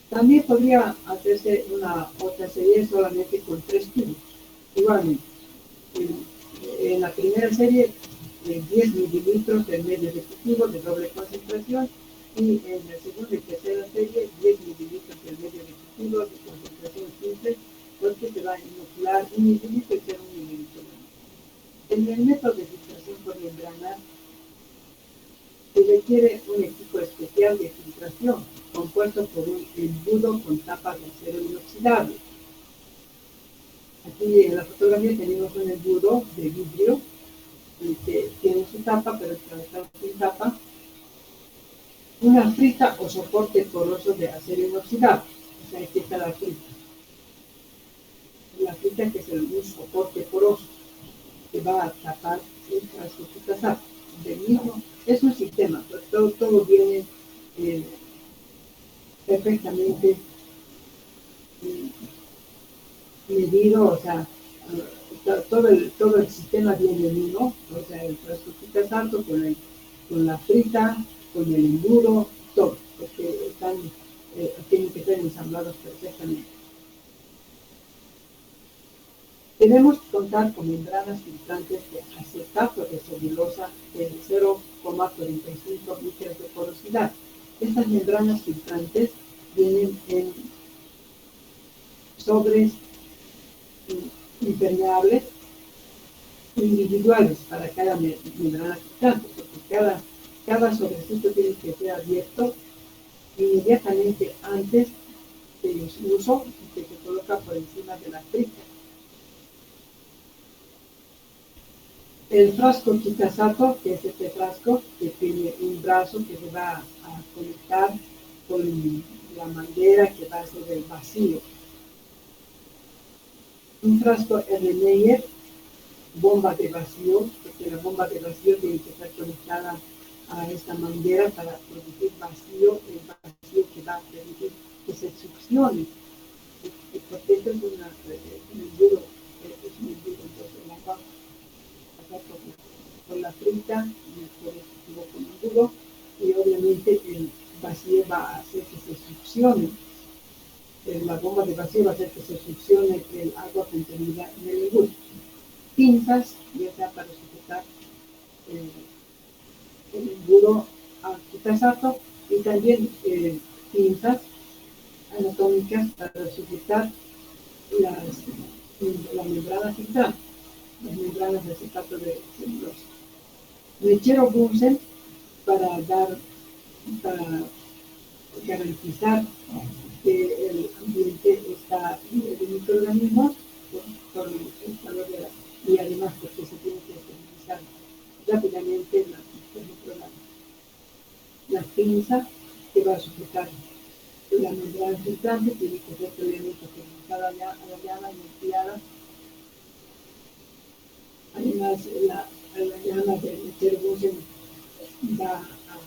También podría hacerse una otra serie solamente con 3 tubos. Igualmente, en la primera serie, 10 mililitros del medio de cultivo de doble concentración, y en la segunda y tercera serie, 10 mililitros del medio de cultivo de concentración simple, porque se va a inocular 1 mililitro y 0,1 mililitro. En el método de filtración por membrana se requiere un equipo especial de filtración, compuesto por un embudo con tapa de acero inoxidable. Aquí en la fotografía tenemos un embudo de vidrio que tiene su tapa, pero está sin tapa. Una frita o soporte poroso de acero inoxidable. O sea, aquí está la frita. La frita que es un soporte poroso que va a tapar el frasco Kitazato. Del mismo, es un sistema, pero todo viene perfectamente medido, o sea, todo el sistema viene unido, o sea, el frasco Kitazato con la frita, con el embudo, todo, porque tienen que ser ensamblados perfectamente. Debemos contar con membranas filtrantes de acetato de celulosa de 0,45 micras de porosidad. Estas membranas filtrantes vienen en sobres impermeables individuales para cada membrana filtrante, porque cada sobrecito tiene que ser abierto inmediatamente antes de su uso y que se coloca por encima de la frita. El frasco Kitazato, que es este frasco que tiene un brazo que se va a conectar con la manguera que va a ser el vacío. Un frasco Erlenmeyer, bomba de vacío, porque la bomba de vacío tiene que estar conectada a esta manguera para producir vacío, el vacío que va a permitir que se succione. Porque esto es un embudo, entonces el agua por la frita, por el cultivo con embudo, y obviamente el vacío va a hacer que se succione. La bomba de vacío va a hacer que se succione el agua contenida en el embudo. Pinzas, ya sea para sujetar el embudo al Kitazato, y también pinzas anatómicas para sujetar la membrana filtrante, las membranas de acetato de celulosa. Mechero Bunsen para garantizar que el ambiente está libre de microorganismos por el calor y además porque se tiene que esterilizar rápidamente la pinza que va a sujetar La membrana filtrante tiene que ser previamente purificada a la llama y enfriada. Además, la llama del mechero va a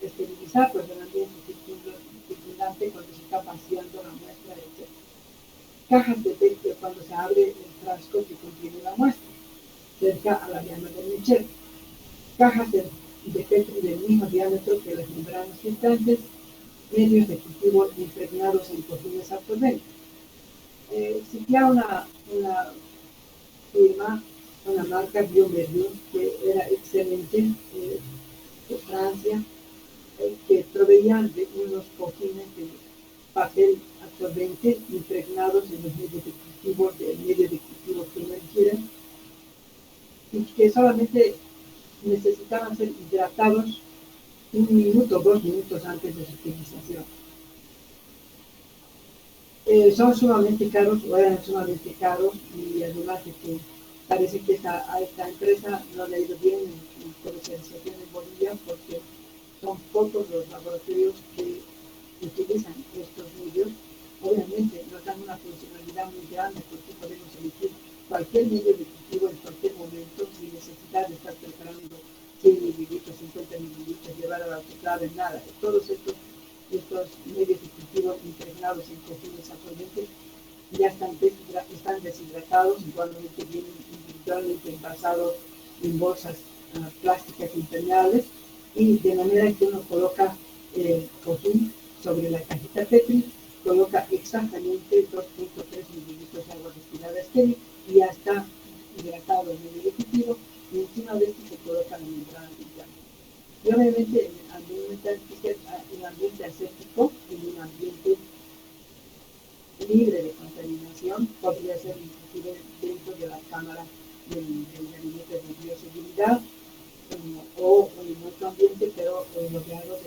esterilizar pues, el ambiente circundante cuando se está vaciando la muestra, etc. Cajas de Petri cuando se abre el frasco que contiene la muestra, cerca a la llama del mechero. Cajas de Petri del mismo diámetro que las membranas filtrantes, medios de cultivo impregnados en cojines absorbentes. Existía una firma, una marca Biomerlin que era excelente de Francia, que proveían de unos cojines de papel absorbente impregnados en los medios de cultivo, del medio de cultivo que uno quiera, y que solamente necesitaban ser hidratados 1 minuto, 2 minutos antes de su utilización. Son sumamente caros, o eran sumamente caros, y además de que parece que a esta empresa no le ha ido bien en comercialización en Bolivia, porque son pocos los laboratorios que utilizan estos medios. Obviamente nos dan una funcionalidad muy grande porque podemos elegir cualquier medio de cultivo en cualquier momento sin necesidad de estar preparando 100 mililitros, 50 mililitros, llevar a la autoclave, nada. Todos estos medios de cultivo impregnados en cojines absorbentes ya están deshidratados, igualmente vienen individualmente envasados en bolsas plásticas impermeables, y de manera que uno coloca el cojín sobre la cajita Petri, coloca exactamente 2.3 mililitros de agua destilada estéril y ya está hidratado el medio de cultivo, y encima de esto se coloca la membrana filtrante. Y obviamente en ambiente aséptico, en un ambiente libre de contaminación, podría ser inclusive dentro de la cámara del gabinete de bioseguridad, o en otro ambiente, pero rodeado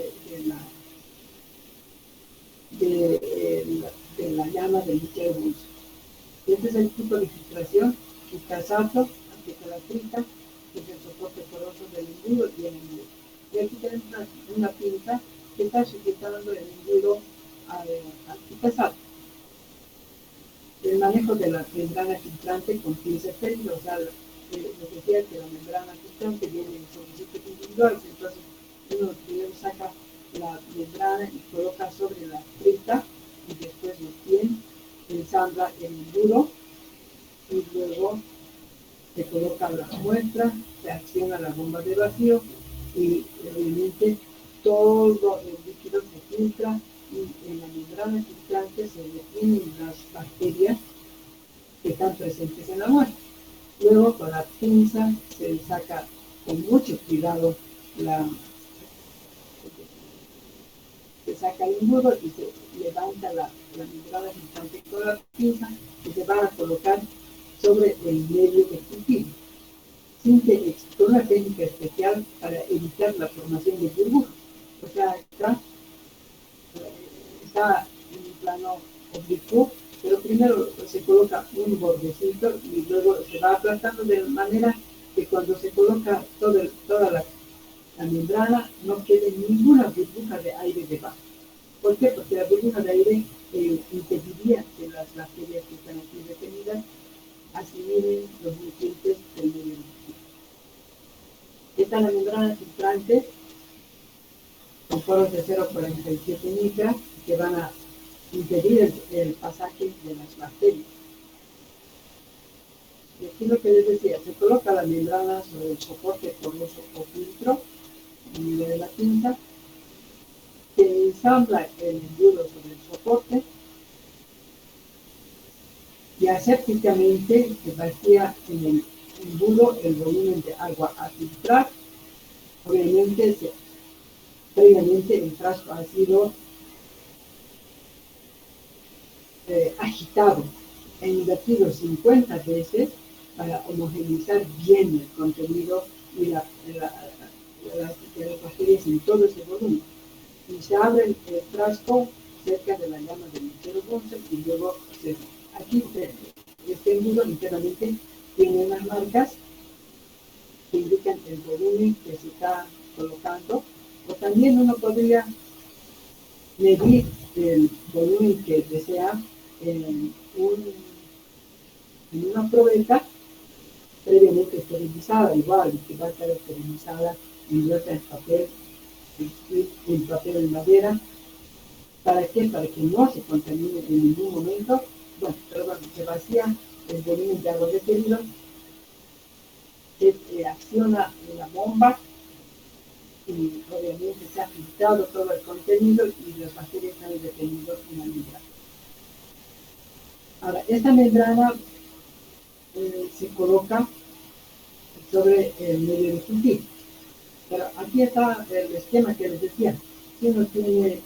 de la llama del mechero dulce. Este es el tipo de filtración: casato, anticalatrita, que es el soporte poroso del embudo y el embudo. Y aquí tenemos una pinza que está sujetando el embudo al casato. El manejo de la membrana filtrante con pinza estéril, o sea, les decía que la membrana filtrante viene en sobrecitos individuales, entonces uno primero saca la membrana y coloca sobre la frita, y después recién ensambla el embudo, y luego se coloca la muestra, se acciona la bomba de vacío, y obviamente todo el líquido se filtra, y en la membrana filtrante se detienen las bacterias que están presentes en la muestra. Luego con la pinza se saca con mucho cuidado se saca el embudo y se levanta la membrana filtrante con la pinza, que se va a colocar sobre el medio de cultivo, con una técnica especial para evitar la formación de burbujas. O sea, está en un plano oblicuo, pero primero se coloca un bordecito y luego se va aplastando de manera que cuando se coloca toda la membrana no quede ninguna burbuja de aire debajo. ¿Por qué? Porque la burbuja de aire impediría que las bacterias que están aquí retenidas asimilen los nutrientes del medio ambiente. Esta es la membrana filtrante con poros de 0,47 micras que van a impedir el pasaje de las bacterias. Y aquí lo que les decía, se coloca la membrana sobre el soporte poroso o filtro en medio de la pinza, se ensambla el embudo sobre el soporte, y asépticamente se vacía en el embudo el volumen de agua a filtrar. Obviamente, previamente el frasco ha sido agitado e invertido 50 veces para homogeneizar bien el contenido y las bacterias en todo ese volumen. Y se abre el frasco cerca de la llama del mechero dulce, y luego aquí este embudo internamente tiene unas marcas que indican el volumen que se está colocando, o también uno podría medir el volumen que desea en, un, en una probeta previamente esterilizada, igual, que va a estar esterilizada, envuelta en papel, en papel de madera. ¿Para qué? Para que no se contamine en ningún momento. Bueno, pero bueno, se vacía el volumen de agua requerido, se acciona la bomba y obviamente se ha filtrado todo el contenido y las bacterias han detenido en la membrana. Ahora, esta membrana se coloca sobre el medio de cultivo. Pero aquí está el esquema que les decía. Si uno tiene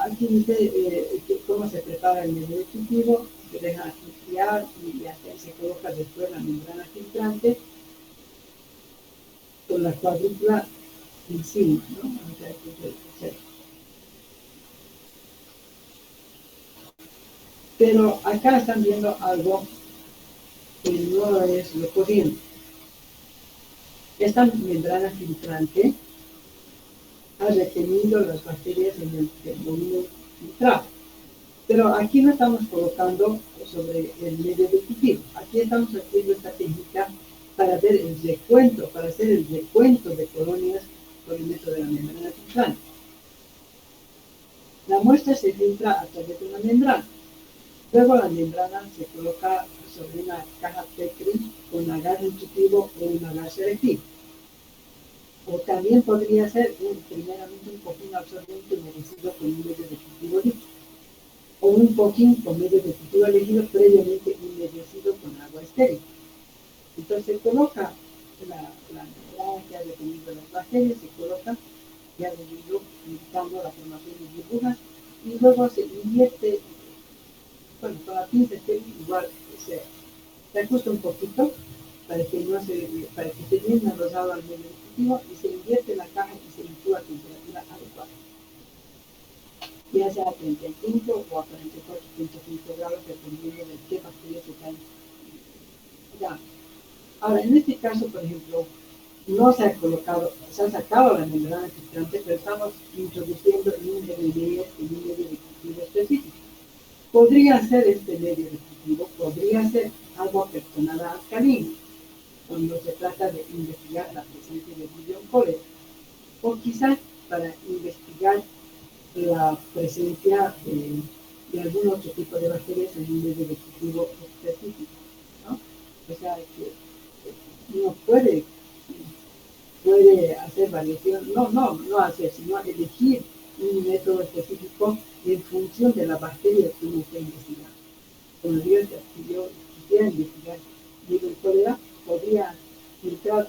aquí dice cómo se prepara el medio de cultivo, se deja enfriar y hasta se coloca después la membrana filtrante con la cuadrícula encima, ¿no? O sea, pero acá están viendo algo que no es lo corriente. Esta membrana filtrante ha retenido las bacterias en el volumen filtrado. Pero aquí no estamos colocando sobre el medio de cultivo. Aquí estamos haciendo esta técnica para ver el recuento, para hacer el recuento de colonias por el método de la membrana filtrante. La muestra se filtra a través de una membrana. Luego la membrana se coloca sobre una caja Petri con agar nutritivo o un agar selectivo. O también podría ser primeramente un cojín absorbente humedecido con un medio de cultivo líquido. O un cojín con medio de cultivo elegido previamente humedecido con agua estéril. Entonces se coloca la membrana que ha detenido las bacterias, se coloca, ya ha ido evitando la formación de burbujas, y luego se invierte, bueno, con la pinza estéril igual se ajusta un poquito para que no se, para que esté bien enrosado al medio cultivo y se invierte la caja y se licúa a temperatura adecuada, ya sea a 35 o a 44.5 grados dependiendo de qué bacterias se están dando. Ahora, en este caso, por ejemplo, no se ha colocado, se ha sacado la membrana filtrante, pero estamos introduciendo en un medio de cultivo específico. Podría ser este medio de cultivo, podría ser agua personada alcalina, cuando se trata de investigar la presencia de Vibrio cólera, o quizás para investigar la presencia de algún otro tipo de bacterias en un medio de cultivo específico, ¿no? O sea, que uno puede hacer variación, no hacer, sino elegir un método específico en función de la bacteria que uno está investigando. Como yo, si yo quisiera investigar Vibrio cólera, podría filtrar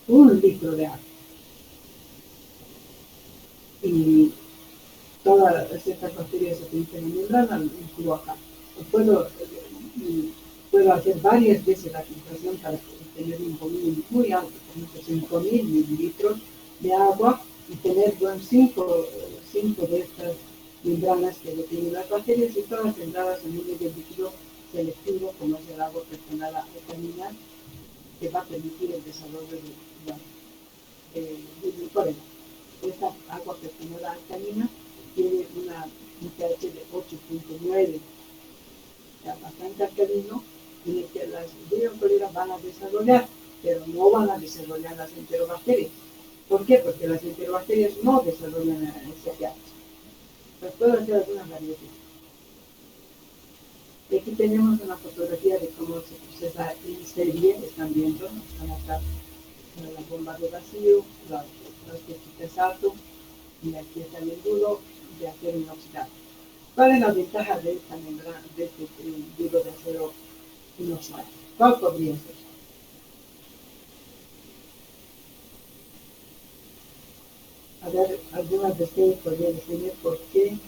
1 litro de agua y todas estas bacterias se utilizan en membrana, lo incluyo acá. Puedo hacer varias veces la filtración para tener un volumen muy alto, como 5.000 mililitros de agua y tener 5 de estas membranas que retienen las bacterias y todas centradas en un medio líquido selectivo como es el agua personada alcalina que va a permitir el desarrollo de glucógeno. Esta agua personada alcalina tiene un pH de 8.9, o sea, bastante alcalino, en el que las bacterias van a desarrollar, pero no van a desarrollar las enterobacterias. ¿Por qué? Porque las enterobacterias no desarrollan ese pH. Pues puedo hacer algunas variaciones. Y aquí tenemos una fotografía de cómo se procesa en serie, están viendo, están acá las bombas de vacío, las pechitas alto, y aquí está el embudo de acero inoxidable. ¿Cuál es la ventaja de esta membrana, de este embudo de acero inoxidable? ¿Cuál podría ser? A ver, algunas de ustedes podrían decirme por qué,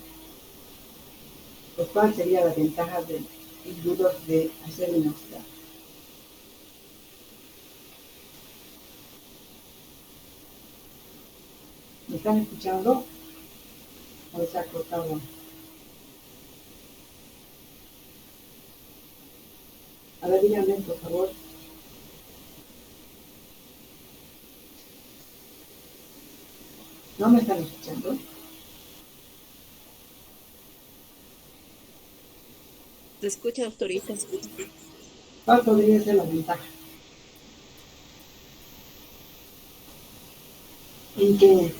o cuál sería la ventaja del embudo de acero inoxidable. ¿Me están escuchando? ¿O se ha cortado? A ver, díganme, por favor. ¿No me están escuchando? ¿Se escucha, doctorita? ¿Cuál podría ser la ventaja? En que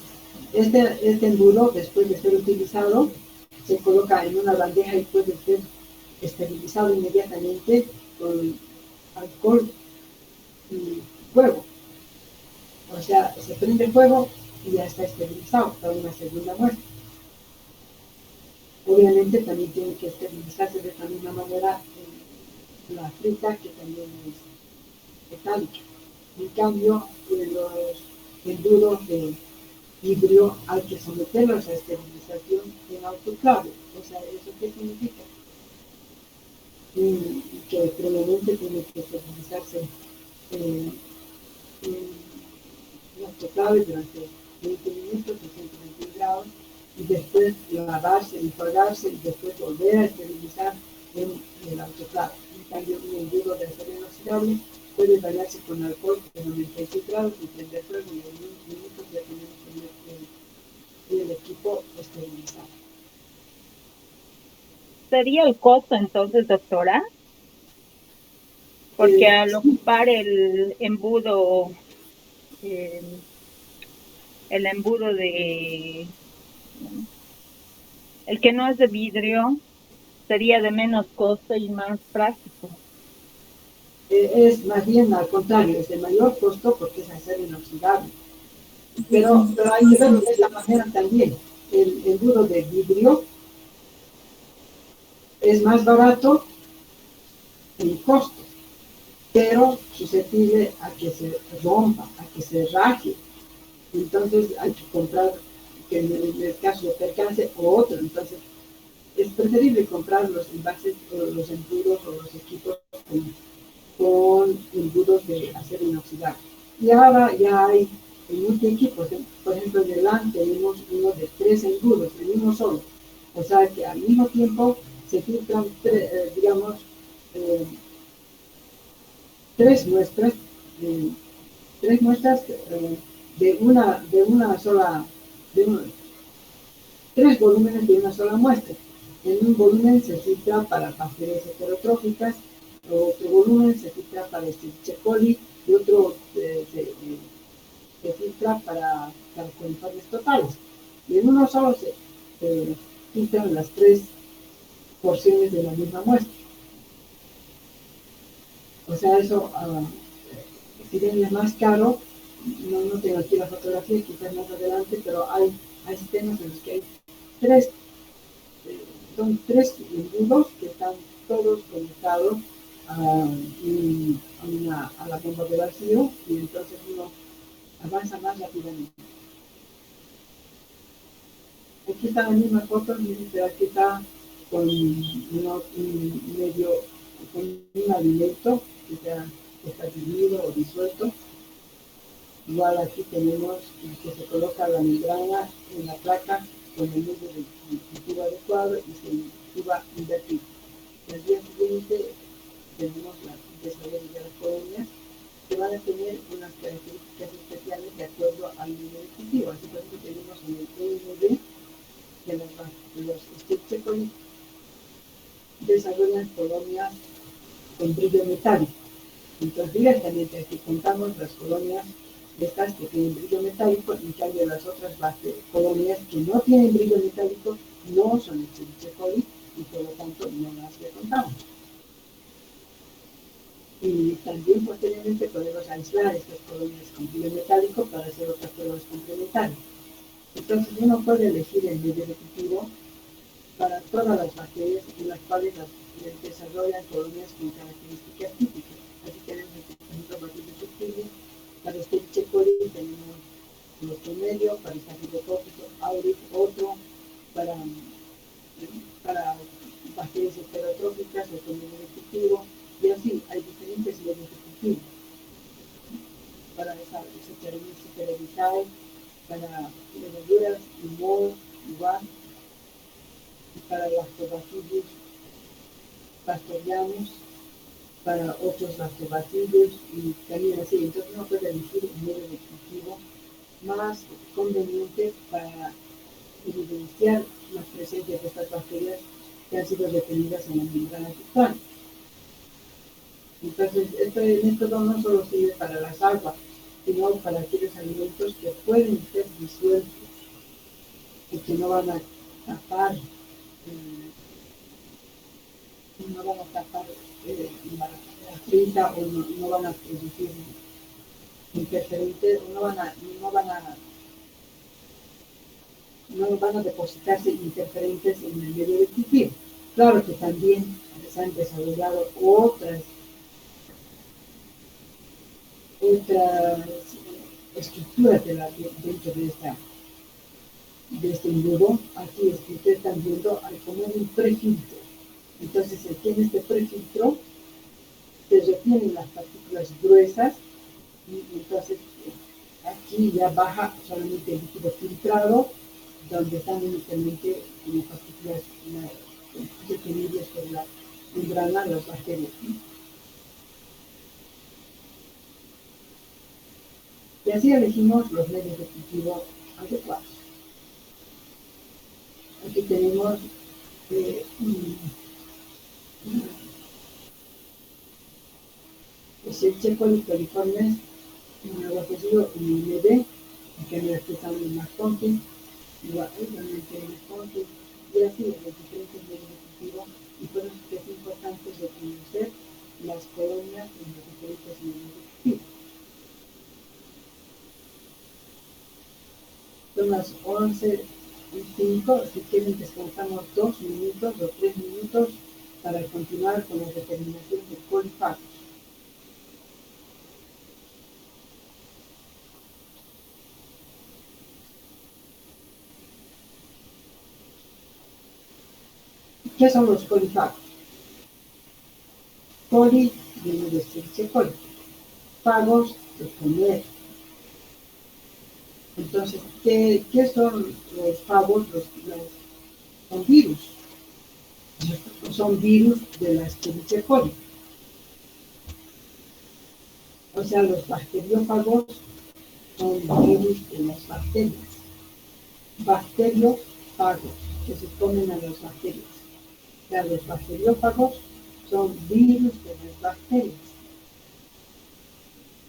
este embudo, después de ser utilizado, se coloca en una bandeja y puede ser esterilizado inmediatamente con alcohol y fuego. O sea, se prende fuego y ya está esterilizado para una segunda muestra. Obviamente también tiene que esterilizarse de esta misma manera la fruta, que también es metálica. En cambio, los embudos de vidrio hay que someterlos a esterilización en autoclave. O sea, ¿eso qué significa? Que previamente tiene que esterilizarse en autoclave durante 20 minutos a 120 grados y después lavarse, enjuagarse y después volver a esterilizar en el autoclave. En cambio, un embudo de acero inoxidable puede bañarse con alcohol de 96 grados y prender fuego y en unos minutos ya tenemos el equipo esterilizado. ¿Sería el costo entonces, doctora? Porque al Sí, ocupar eh, el embudo el que no es de vidrio, sería de menos costo y más práctico. es más bien al contrario, es de mayor costo porque es acero inoxidable. Pero hay que verlo de esta manera también. El embudo de vidrio es más barato en costo, pero susceptible a que se rompa, a que se raje. Entonces hay que comprar, que en el caso de percance, o otro. Entonces es preferible comprar los envases, o los embudos o los equipos con embudos de acero inoxidable. Y ahora ya hay multi-equipos. Por ejemplo, en el LAN tenemos uno de 3 embudos, en uno solo. O sea que al mismo tiempo se filtran, digamos, eh, tres muestras, eh, tres muestras de una sola, de un- tres volúmenes de una sola muestra. En un volumen se filtra para bacterias heterotróficas, otro volumen se filtra para Escherichia coli y otro se filtra para coliformes totales. Y en uno solo se filtran las tres porciones de la misma muestra. O sea, eso, si bien es más caro, no tengo aquí la fotografía, quizás más adelante, pero hay sistemas en los que hay tres, son tres embudos que están todos conectados a la bomba de vacío y entonces uno avanza más rápidamente. Aquí está la misma foto, pero aquí está con un medio, con un alimento que ya está diluido o disuelto. Igual aquí tenemos que se coloca la membrana en la placa con el medio de cultivo adecuado y se cultiva invertido. El día siguiente tenemos el desarrollo de las colonias que van a tener unas características especiales de acuerdo al medio de cultivo. Así por ejemplo tenemos en el EMB que los Escherichia coli desarrollan colonias con brillo metálico. Entonces directamente aquí contamos las colonias de estas que tienen brillo metálico, en cambio las otras colonias que no tienen brillo metálico no son Escherichia coli y por lo tanto no las contamos. Y también posteriormente podemos aislar estas colonias con brillo metálico para hacer otras pruebas complementarias. Entonces uno puede elegir el medio de cultivo para todas las bacterias en las cuales desarrollan colonias con características típicas. Así tenemos, por ejemplo, bacterias susceptibles, para Escherichia coli tenemos nuestro medio, para Staphylococcus aureus otro, para bacterias heterotróficas, otro medio de cultivo, y así hay diferentes medios de cultivo. Para esa Superevitae, para levaduras y moho, igual, y para lactobacillus pastorianus, para otros lactobacillus y también así. Entonces uno puede elegir un medio de cultivo más conveniente para evidenciar la presencia de estas bacterias que han sido detenidas en la membrana cutánea. Entonces, el método no solo sirve para las aguas, sino para aquellos alimentos que pueden ser disueltos y que no van a tapar, la frita o no van a producir interferentes, o no van a depositarse interferentes en el medio de cultivo. Claro que también se han desarrollado otras estructuras dentro de este embudo. Aquí es que ustedes están viendo, hay como un prefiltro. Entonces, aquí en este prefiltro se retienen las partículas gruesas y entonces aquí ya baja solamente el líquido filtrado, donde están únicamente como partículas detenidas por la membrana, las bacterias. Y así elegimos los medios de cultivo adecuados. Aquí tenemos Escherichia coli coliformes, un agua cocido, un ILD, que me expresan en las contes, igualmente en las contes, y así en los diferentes medios de cultivo, y por eso es importante reconocer las colonias en los diferentes medios de cultivo. Son las 11:05, si quieren descansamos 2 minutos o 3 minutos para continuar con la determinación de colifagos. ¿Qué son los colifagos? Coli viene de Escherichia coli, fagos de comer. Entonces, ¿qué son los fagos? Son virus. Son virus de la Escherichia coli. O sea, los bacteriófagos son virus de las bacterias. Bacteriófagos, que se comen a las bacterias. O sea, los bacteriófagos son virus de las bacterias.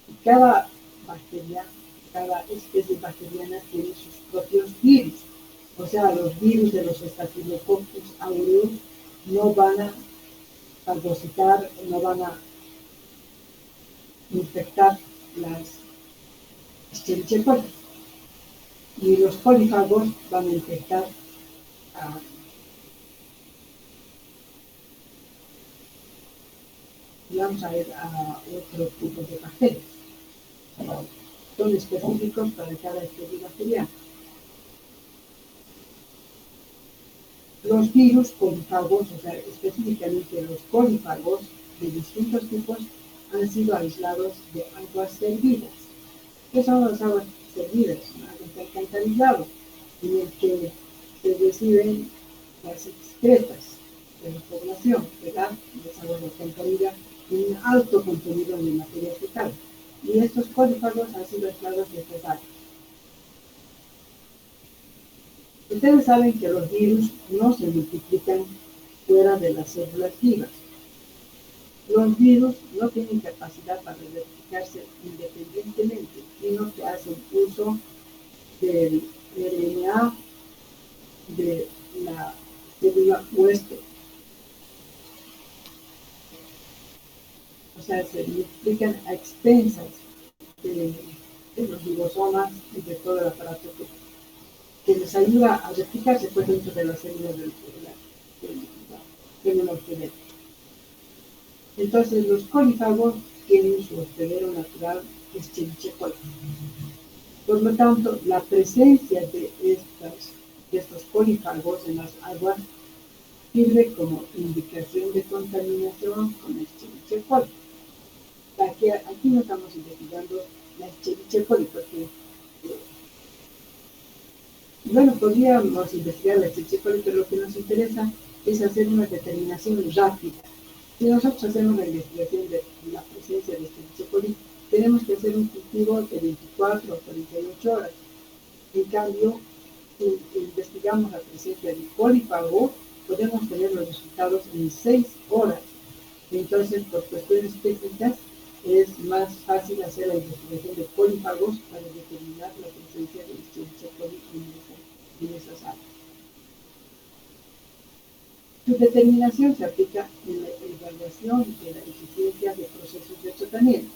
Y cada bacteria, cada especie bacteriana tiene sus propios virus. O sea, los virus de los Staphylococcus aureus no van a fagocitar, no van a infectar las Escherichia coli. Y los colifagos van a infectar a otro tipo de bacterias. Son específicos para cada especie bacteriana. Los virus colifagos, o sea, específicamente los colifagos de distintos tipos, han sido aislados de aguas servidas. ¿Qué son las aguas servidas? Aguas de alcantarillado, en el que se reciben las excretas de la población, ¿verdad? Las aguas de alcantarilla tienen un alto contenido de materia fecal. Y estos colifagos han sido aislados de estas aguas. Ustedes saben que los virus no se multiplican fuera de las células vivas. Los virus no tienen capacidad para replicarse independientemente, sino que hacen uso del RNA de la célula huésped. O sea, se multiplican a expensas de los ribosomas y de todo el aparato que les ayuda a replicarse pues, dentro de las células de la célula hospedera. Entonces, los colifagos tienen su hospedero natural, Escherichia coli. Por lo tanto, la presencia de estos colifagos en las aguas sirve como indicación de contaminación con Escherichia coli. Aquí no estamos investigando la Escherichia coli porque, bueno, podríamos investigar la Escherichia coli, pero lo que nos interesa es hacer una determinación rápida. Si nosotros hacemos la investigación de la presencia de Escherichia coli, tenemos que hacer un cultivo de 24 o 48 horas. En cambio, si investigamos la presencia de colífago, podemos tener los resultados en 6 horas. Entonces, por cuestiones técnicas, es más fácil hacer la investigación de colífagos para determinar la presencia de Escherichia coli en esas áreas. Su determinación se aplica en la evaluación de la eficiencia de procesos de tratamiento.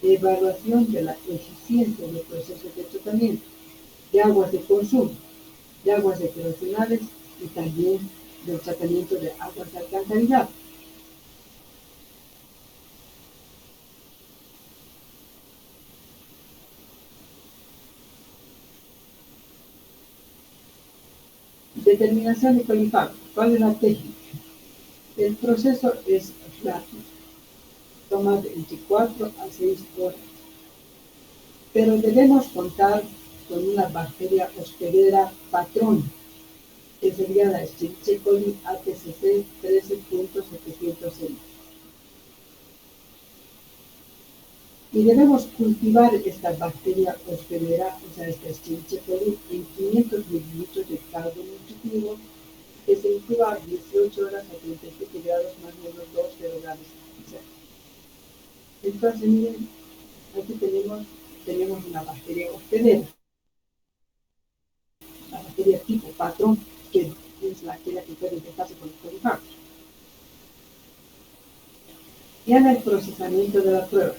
Evaluación de la eficiencia de procesos de tratamiento, de aguas de consumo, de aguas recreacionales y también del tratamiento de aguas de alcantarillado. Determinación de colífago. ¿Cuál es la técnica? El proceso es rápido, toma de 24 a 6 horas, pero debemos contar con una bacteria hospedera patrón, que sería la Escherichia coli ATCC 13.706. Y debemos cultivar esta bacteria hospedera, o sea, esta Escherichia coli, en 500 mililitros de caldo nutritivo, que se incuba 18 horas a 37 grados más o menos 2 grados. Entonces, miren, aquí tenemos una bacteria hospedera, la bacteria tipo patrón, que es aquella que puede infectarse con los colifagos. Ya en el procesamiento de la prueba,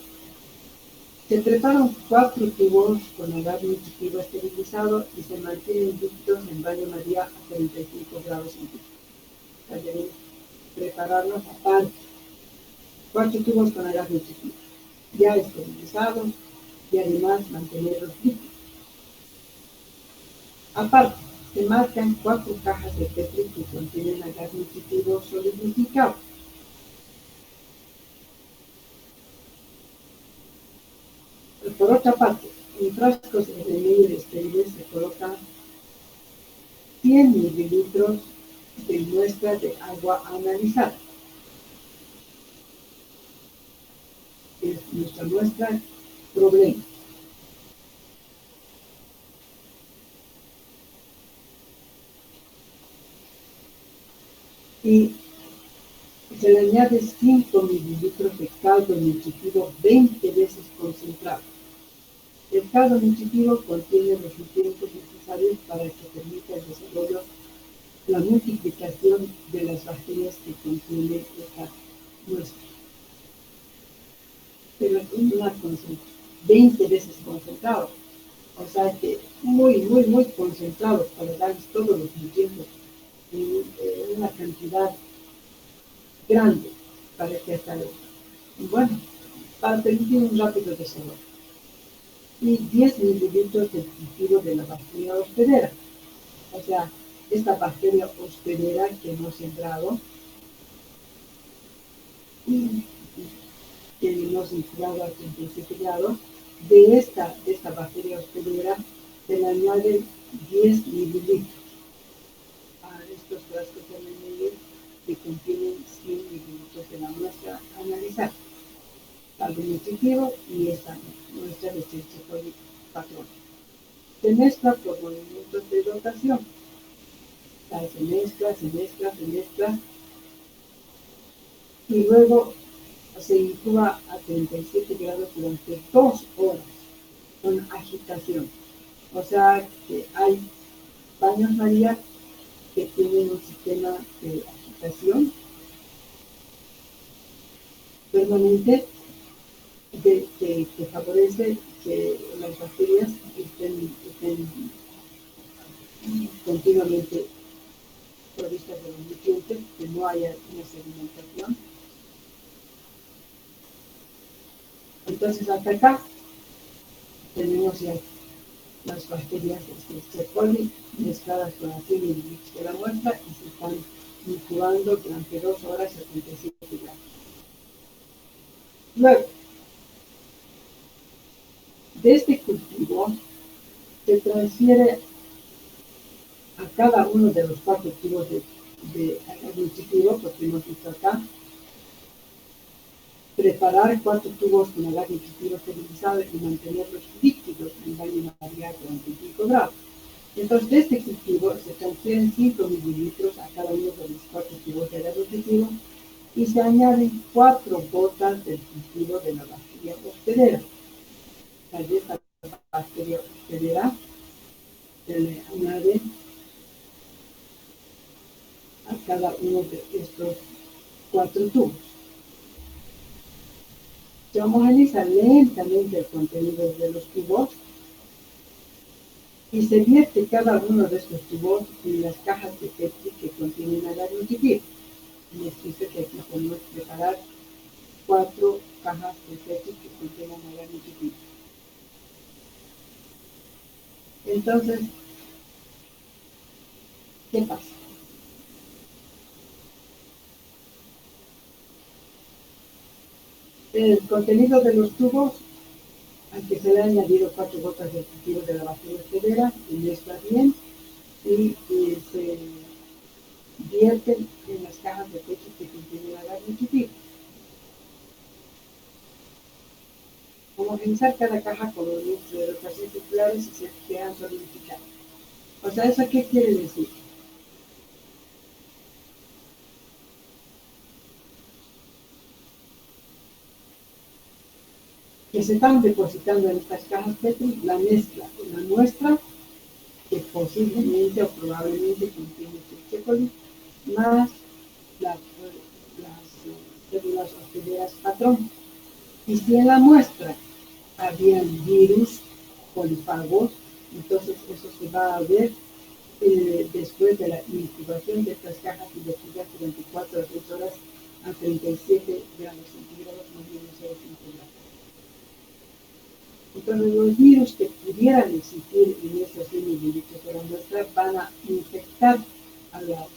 se preparan 4 tubos con agar nutritivo esterilizado y se mantienen líquidos en baño María a 35 grados centígrados. Deben prepararlos aparte. 4 tubos con agar nutritivo, ya esterilizados, y además mantenerlos líquidos. Aparte, se marcan 4 cajas de Petri que contienen agar nutritivo solidificado. Por otra parte, en frascos de Meyer estériles se colocan 100 mililitros de muestra de agua analizada. Es nuestra muestra problema. Y se le añade 5 mililitros de caldo nutritivo 20 veces concentrado. El caldo nutritivo contiene los nutrientes necesarios para que permita el desarrollo, la multiplicación de las bacterias que contiene esta muestra. Pero es una 20 veces concentrado, o sea que muy concentrado para darles todos los nutrientes en una cantidad grande para que hasta, bueno, para permitir un rápido desarrollo. Y 10 mililitros de cultivo de la bacteria hospedera, o sea, esta bacteria hospedera que hemos sembrado y que hemos incubado a 37 grados, de esta bacteria hospedera se le añaden 10 mililitros a estos frascos de Meyer que contienen 100 mililitros de la muestra analizada, caldo nutritivo y esta muestra de Escherichia coli patrón. Se mezcla por movimientos de rotación. O sea, se mezcla y luego se incuba a 37 grados durante 2 horas con agitación. O sea que hay baños María que tienen un sistema de agitación permanente que favorece que las bacterias estén continuamente provistas de los nutrientes, que no haya una sedimentación. Entonces, hasta acá tenemos ya las bacterias de Escherichia coli mezcladas con las 100 mililitros de la muestra y se están incubando durante 2 horas a 37 grados. Luego, de este cultivo se transfiere a cada uno de los 4 tubos de agar nutritivo, porque hemos visto acá, preparar 4 tubos con agar nutritivo esterilizado y mantenerlos líquidos en baño María durante 5 grados. Entonces, de este cultivo se transfieren 5 mililitros a cada uno de los 4 tubos de agar nutritivo y se añaden 4 gotas del cultivo de la bacteria hospedera. De esta bacteria hospedera se le añade a cada uno de estos 4 tubos. Se homogeniza lentamente el contenido de los tubos y se vierte cada uno de estos tubos en las cajas de Petri que contienen agar nutritivo. Les dice que aquí podemos preparar 4 cajas de Petri que contienen agar nutritivo. Entonces, ¿qué pasa? El contenido de los tubos, aunque se le han añadido 4 gotas de cultivo de la bacteria hospedera, se mezcla bien y se vierten en las cajas de pecho que contienen agar nutritivo. Homogenizar cada caja con los líquidos de rotación circulares y se quedan solidificados. O sea, ¿eso qué quiere decir? Que se están depositando en estas cajas Petri la mezcla, una muestra que posiblemente o probablemente contiene Escherichia coli, más las células hospederas patrón. Y si en la muestra habían virus polifagos, entonces eso se va a ver después de la incubación de estas cajas divertidas durante 4 a 6 horas a 37 grados centígrados más menos 0,5 grados. Entonces los virus que pudieran existir en esos mililitros de la muestra van a infectar a las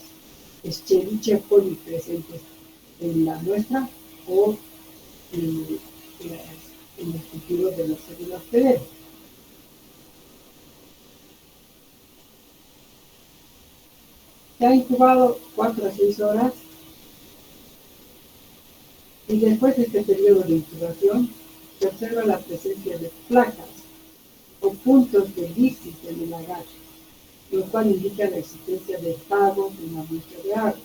Escherichia coli presentes en la muestra o en el cultivo de las células hospederas. Se ha incubado 4 a 6 horas y después de este periodo de incubación se observa la presencia de placas o puntos de lisis en el agar, lo cual indica la existencia de fagos en la muestra de agua.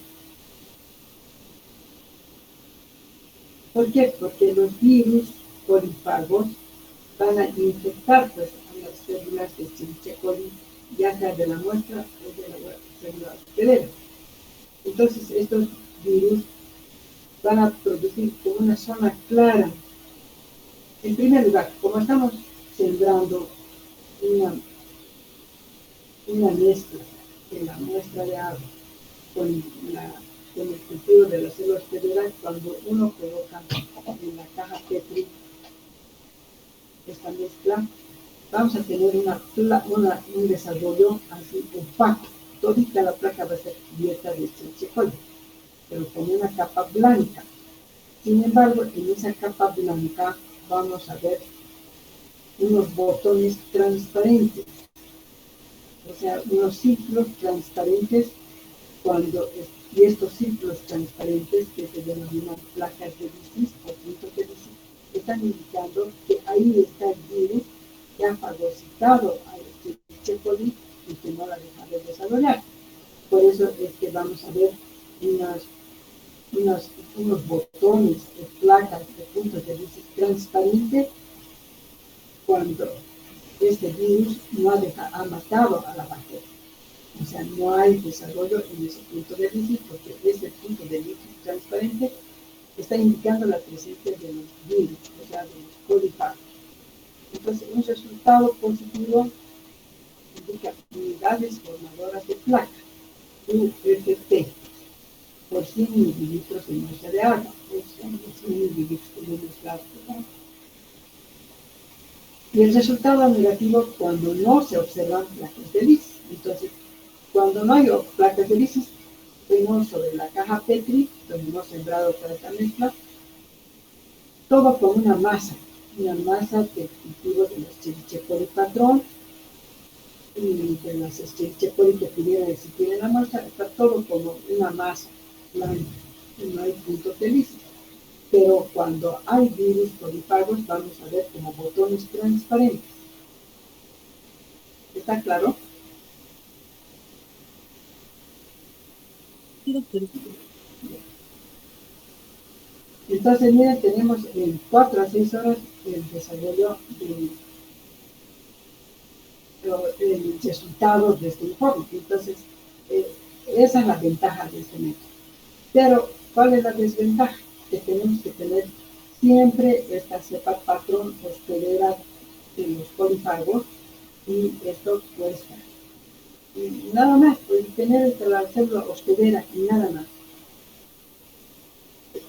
¿Por qué? Porque los virus polifagos van a infectar pues, a las células de Escherichia coli, ya sea de la muestra o de la célula hospedera. Entonces estos virus van a producir como una zona clara. En primer lugar, como estamos sembrando una mezcla en la muestra de agua con el cultivo de las células hospederas, cuando uno coloca en la caja Petri esta mezcla, vamos a tener un desarrollo así opaco. Todita la placa va a ser cubierta de Escherichia coli, pero con una capa blanca. Sin embargo, en esa capa blanca vamos a ver unos botones transparentes, o sea, unos círculos transparentes y estos círculos transparentes que se denominan placas de lisis o puntos de lisis están indicando que ahí está el virus que ha fagocitado a la Escherichia coli y que no la deja de desarrollar. Por eso es que vamos a ver unos botones de placas de puntos de lisis transparentes cuando este virus no ha matado a la bacteria. O sea, no hay desarrollo en ese punto de lisis porque ese punto de lisis transparente está indicando la presencia de los virus, o sea, de los polifagos. Entonces, un resultado positivo indica unidades formadoras de placa, UFP, por 100 mililitros de muestra de agua, o sea, 100 mililitros de muestra de agua. Y el resultado negativo cuando no se observan placas de lisis. Entonces, cuando no hay placas de lisis, tenemos sobre la caja Petri, donde hemos sembrado toda esta mezcla, todo con una masa de cultivo de las Escherichia coli patrón y de las Escherichia coli que pudieran existir en la muestra, está todo como una masa blanca y no hay puntos de lisis. Pero cuando hay virus polifagos vamos a ver como botones transparentes. ¿Está claro? Sí, doctor. Entonces, miren, tenemos en 4 a 6 horas el desarrollo el resultado de este informe. Entonces, eh, esa es la ventaja de este método. Pero, ¿cuál es la desventaja? Que tenemos que tener siempre esta cepa patrón hospedera en los polifagos y esto cuesta. Y nada más, pues tener la célula hospedera y nada más.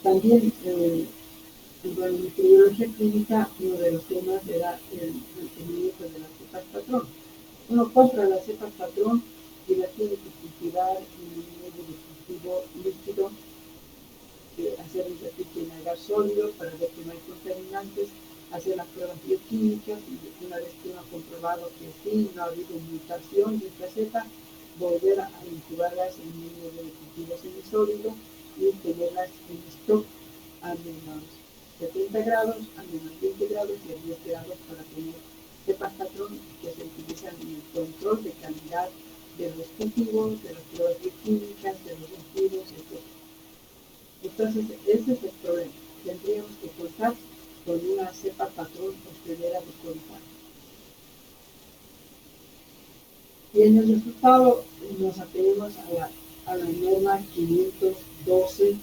También en la microbiología clínica uno de los temas era el mantenimiento de las cepas patrón. Uno compra las cepas patrón y las tiene que cultivar en un medio de cultivo líquido, hacer un registro en agar sólido para ver que no hay contaminantes, hacer las pruebas bioquímicas y una vez que uno ha comprobado que sí, no ha habido mutación de esta cepa, volver a incubarlas en un medio de cultivo semisólido y tenerlas en stock a menos 70 grados, a menos 20 grados y a 10 grados para tener cepas patrón que se utilizan en el control de calidad de los cultivos, de las pruebas bioquímicas, de los residuos, etc. Entonces, ese es el problema. Tendríamos que contar con una cepa patrón hospedera de colifagos. Y en el resultado nos atenemos a la norma 512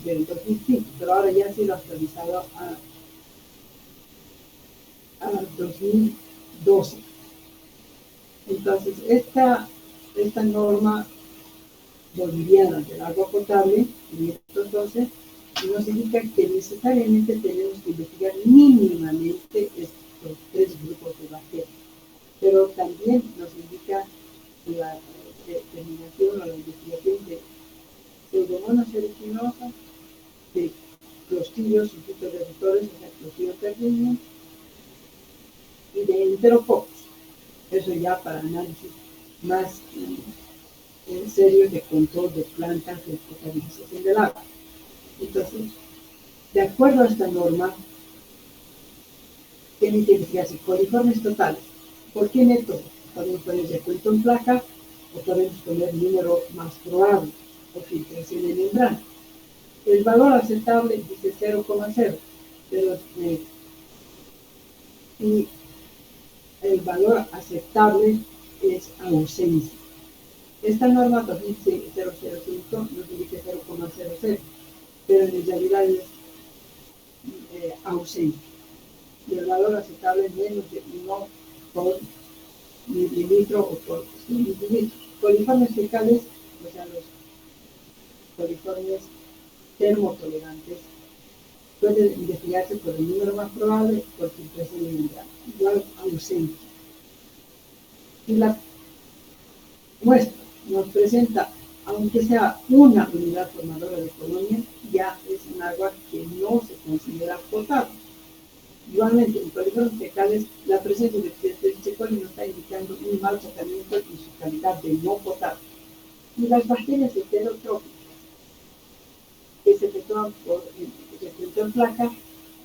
del 2005, pero ahora ya ha sido actualizado a 2012. Entonces, esta norma boliviana del agua potable, 512, nos indica que necesariamente tenemos que investigar mínimamente estos 3 grupos de bacterias, pero también nos indica la determinación o la investigación de pseudomonas aeruginosa, de clostridios sulfitos reductores, o sea, clostridium perfringens, y de enterococos. Eso ya para análisis más serios de control de plantas de potabilización del agua. Entonces, de acuerdo a esta norma, tienen que investigarse coliformes totales. ¿Por qué método? Podemos poner recuento en placa o podemos poner número más probable o filtración de membrana. El valor aceptable dice 0,0, pero y el valor aceptable es ausencia. Esta norma 2005 nos indica 0,00, pero en realidad es ausente. Y el valor aceptable es menos de 1 por mililitro o por 100 mililitros. Coliformes fecales, o sea, los coliformes termotolerantes, pueden investigarse por el número más probable por filtración de membrana, igual ausencia. Y la muestra nos presenta, aunque sea una unidad formadora de colonia, ya es un agua que no se considera potable. Igualmente, en coliformes fecales, la presencia de Escherichia coli nos está indicando un mal tratamiento y su calidad de no potable. Y las bacterias heterotróficas, que se efectúan por recuento en placa,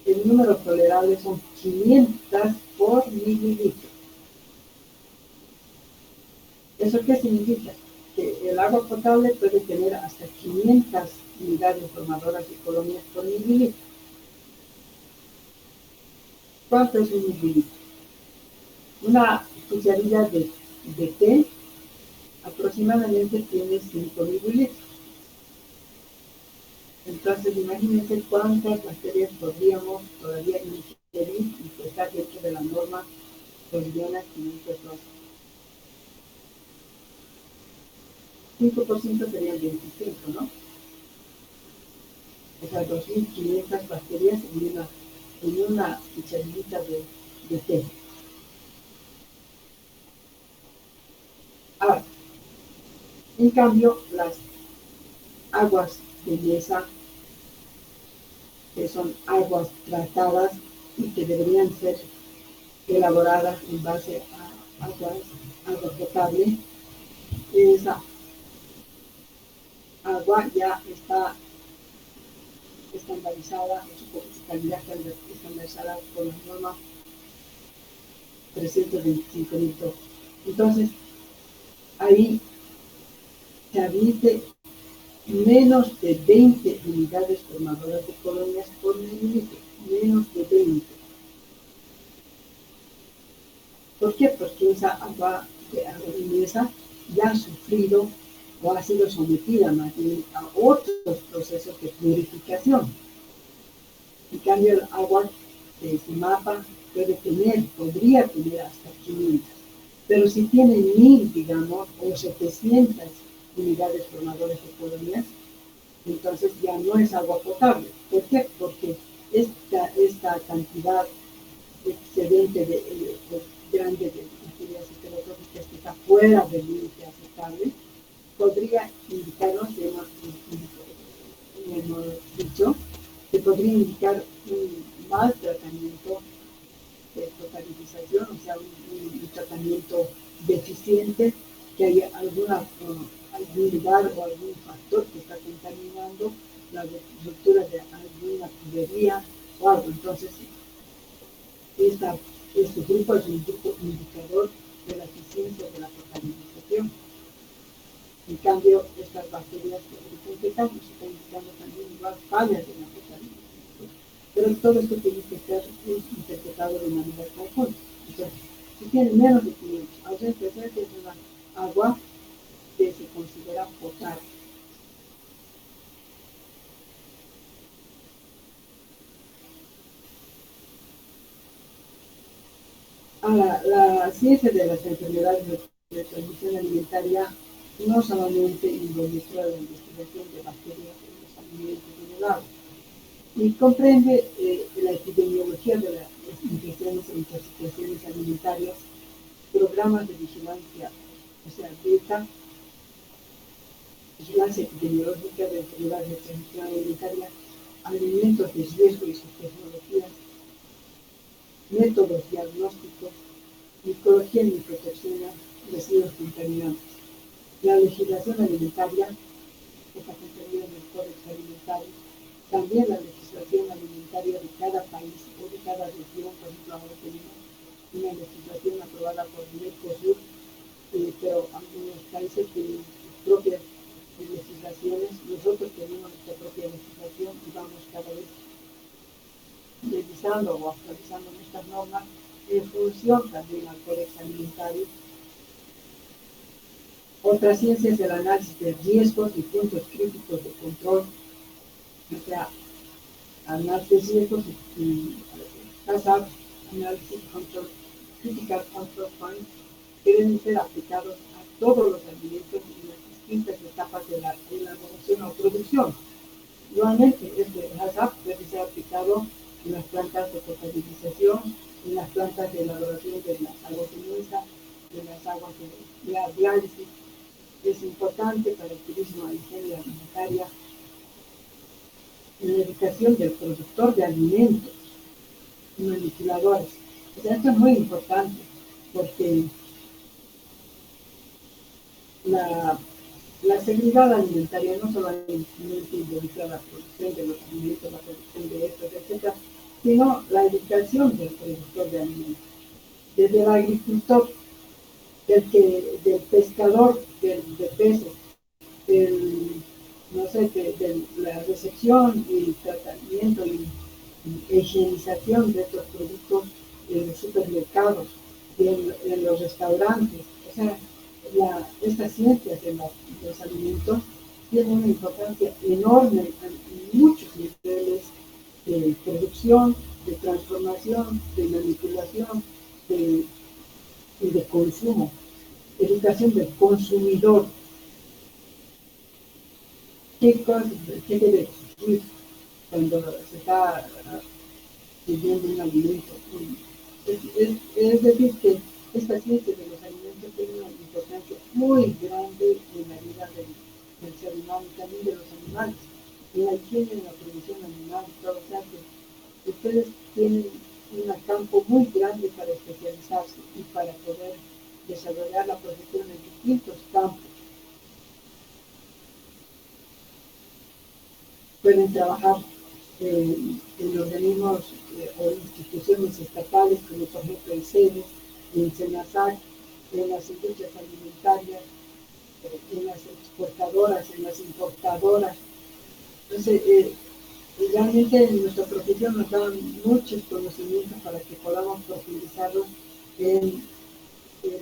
el número tolerable son 500 por mililitro. ¿Eso qué significa? Que el agua potable puede tener hasta 500 unidades formadoras de colonias por mililitro. ¿Cuánto es un mililitro? Una cucharilla de té aproximadamente tiene 5 mililitros. Entonces, imagínense cuántas bacterias podríamos todavía ingerir y que está dentro de la norma boliviana 512. 5% serían 25, ¿no? O sea, 2.500 bacterias en una cucharita de té. Ahora, en cambio, las aguas de mesa, que son aguas tratadas y que deberían ser elaboradas en base a agua potable, esa agua ya está estandarizada, su calidad estandarizada por la norma 325.002. Entonces, ahí se admite menos de 20 unidades formadoras de colonias por mililitro, menos de 20. ¿Por qué? Porque esa agua de mesa ya ha sufrido o ha sido sometida más bien a otros procesos de purificación. En cambio, el agua de mapa podría tener hasta 500. Pero si tiene 1000, digamos, o 700 unidades formadoras de colonias, entonces ya no es agua potable. ¿Por qué? Porque esta cantidad excedente grande de materias heterotróficas que está fuera del límite aceptable podría indicarnos, hemos dicho, que podría indicar un mal tratamiento de potabilización, o sea, un tratamiento deficiente, que haya algún lugar o algún factor que está contaminando la ruptura de alguna tubería o algo. Entonces, este grupo es un grupo indicador de la eficiencia de la potabilización. En cambio, estas bacterias que ahorita nos están indicando también igual fallas de la potabilización. Pero todo esto tiene que ser interpretado de manera conjunta. Entonces, si tiene menos de 500, al ser presente es una agua que se considera potable. La ciencia de las enfermedades de transmisión alimentaria no solamente involucra la investigación de bacterias en los alimentos en el agua, y comprende la epidemiología de las infecciones e intoxicaciones alimentarias, programas de vigilancia, o sea, vigilancia epidemiológica de enfermedades de transmisión alimentaria, alimentos de riesgo y sus tecnologías, métodos diagnósticos, micología y microtoxina, residuos contaminantes. La legislación alimentaria está contenida en el Códex Alimentario. También la legislación alimentaria de cada país o de cada región. Por ejemplo, ahora tenemos una legislación aprobada por el Mercosur, pero algunos países tienen sus propias legislaciones. Nosotros tenemos nuestra propia legislación y vamos cada vez revisando o actualizando nuestras normas en función también al Códex Alimentario. Otras ciencias del análisis de riesgos y puntos críticos de control, o sea, análisis de riesgos y hazard, análisis control, critical control points, que deben ser aplicados a todos los alimentos en las distintas etapas de la elaboración o producción. Igualmente, este hazard debe ser aplicado en las plantas de potabilización, en las plantas de elaboración de las aguas de mesa, de las aguas de diálisis. Es importante para el turismo de higiene alimentaria, en la educación del productor de alimentos y manipuladores. O sea, esto es muy importante porque la seguridad alimentaria no solamente involucra la producción de los alimentos, la producción de estos, etc., sino la educación del productor de alimentos, desde el agricultor, del pescador de peces, no sé, de la recepción y tratamiento y higienización de estos productos en los supermercados, en los restaurantes. O sea, estas ciencias de los alimentos tienen una importancia enorme en muchos niveles de producción, de transformación, de manipulación y de consumo. Educación del consumidor. ¿Qué debe existir cuando se está pidiendo un alimento? Es decir, que esta ciencia de los alimentos tiene una importancia muy grande en la vida del ser humano y también de los animales, en la higiene, en la producción animal y todo. O sea que ustedes tienen un campo muy grande para especializarse y para poder desarrollar la profesión en distintos campos. Pueden trabajar en organismos o instituciones estatales, como por ejemplo el CEDES, el SENASAC, en las industrias alimentarias, en las exportadoras, en las importadoras. Entonces, realmente nuestra profesión nos da muchos conocimientos para que podamos profundizarlos en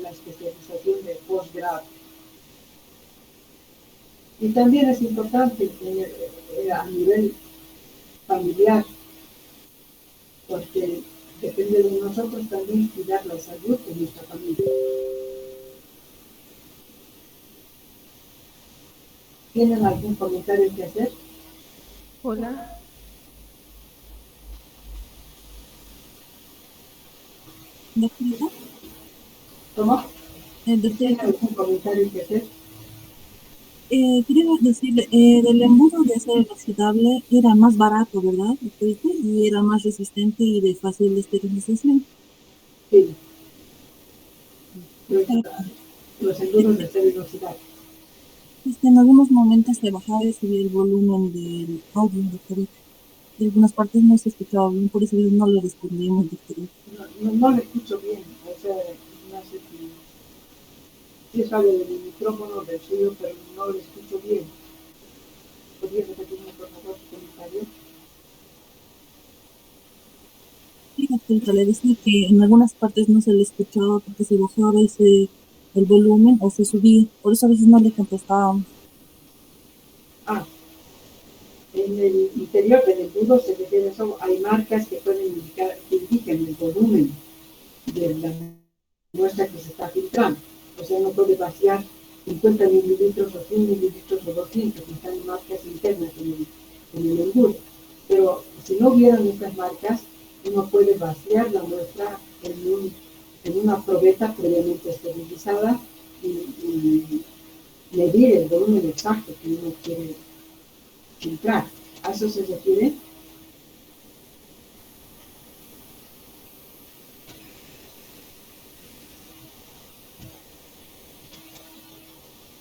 la especialización de posgrado. Y también es importante a nivel familiar, porque depende de nosotros también cuidar la salud de nuestra familia. ¿Tienen algún comentario que hacer? Hola. Doctorita, ¿Cómo? ¿Tienen doctorita, algún comentario que hacer? quería decirle, del embudo de acero inoxidable era más barato, ¿verdad, doctorita? Y era más resistente y de fácil esterilización. Sí, los, Pero, los enduros de acero inoxidable. en algunos momentos se bajaba y subía el volumen del audio, doctorita. En algunas partes no se escuchaba bien, por eso no le respondimos, doctorita. No lo escucho bien, o sea, no sé si sale de mi micrófono del suyo, pero no lo escucho bien. ¿Podría repetirme por favor su comentario? Sí, doctorita, le decía que en algunas partes no se le escuchaba porque se bajaba el volumen o se subía, por eso a veces no le contestábamos. Ah, en el interior del embudo se refiere a eso, hay marcas que pueden indicar, que indican el volumen de la muestra que se está filtrando. O sea, no puede vaciar 50 mililitros o 100 mililitros o 200, están marcas internas en el embudo. Pero si no hubieran estas marcas, uno puede vaciar la muestra en una probeta previamente esterilizada y medir el volumen exacto que uno quiere filtrar. ¿A eso se refiere?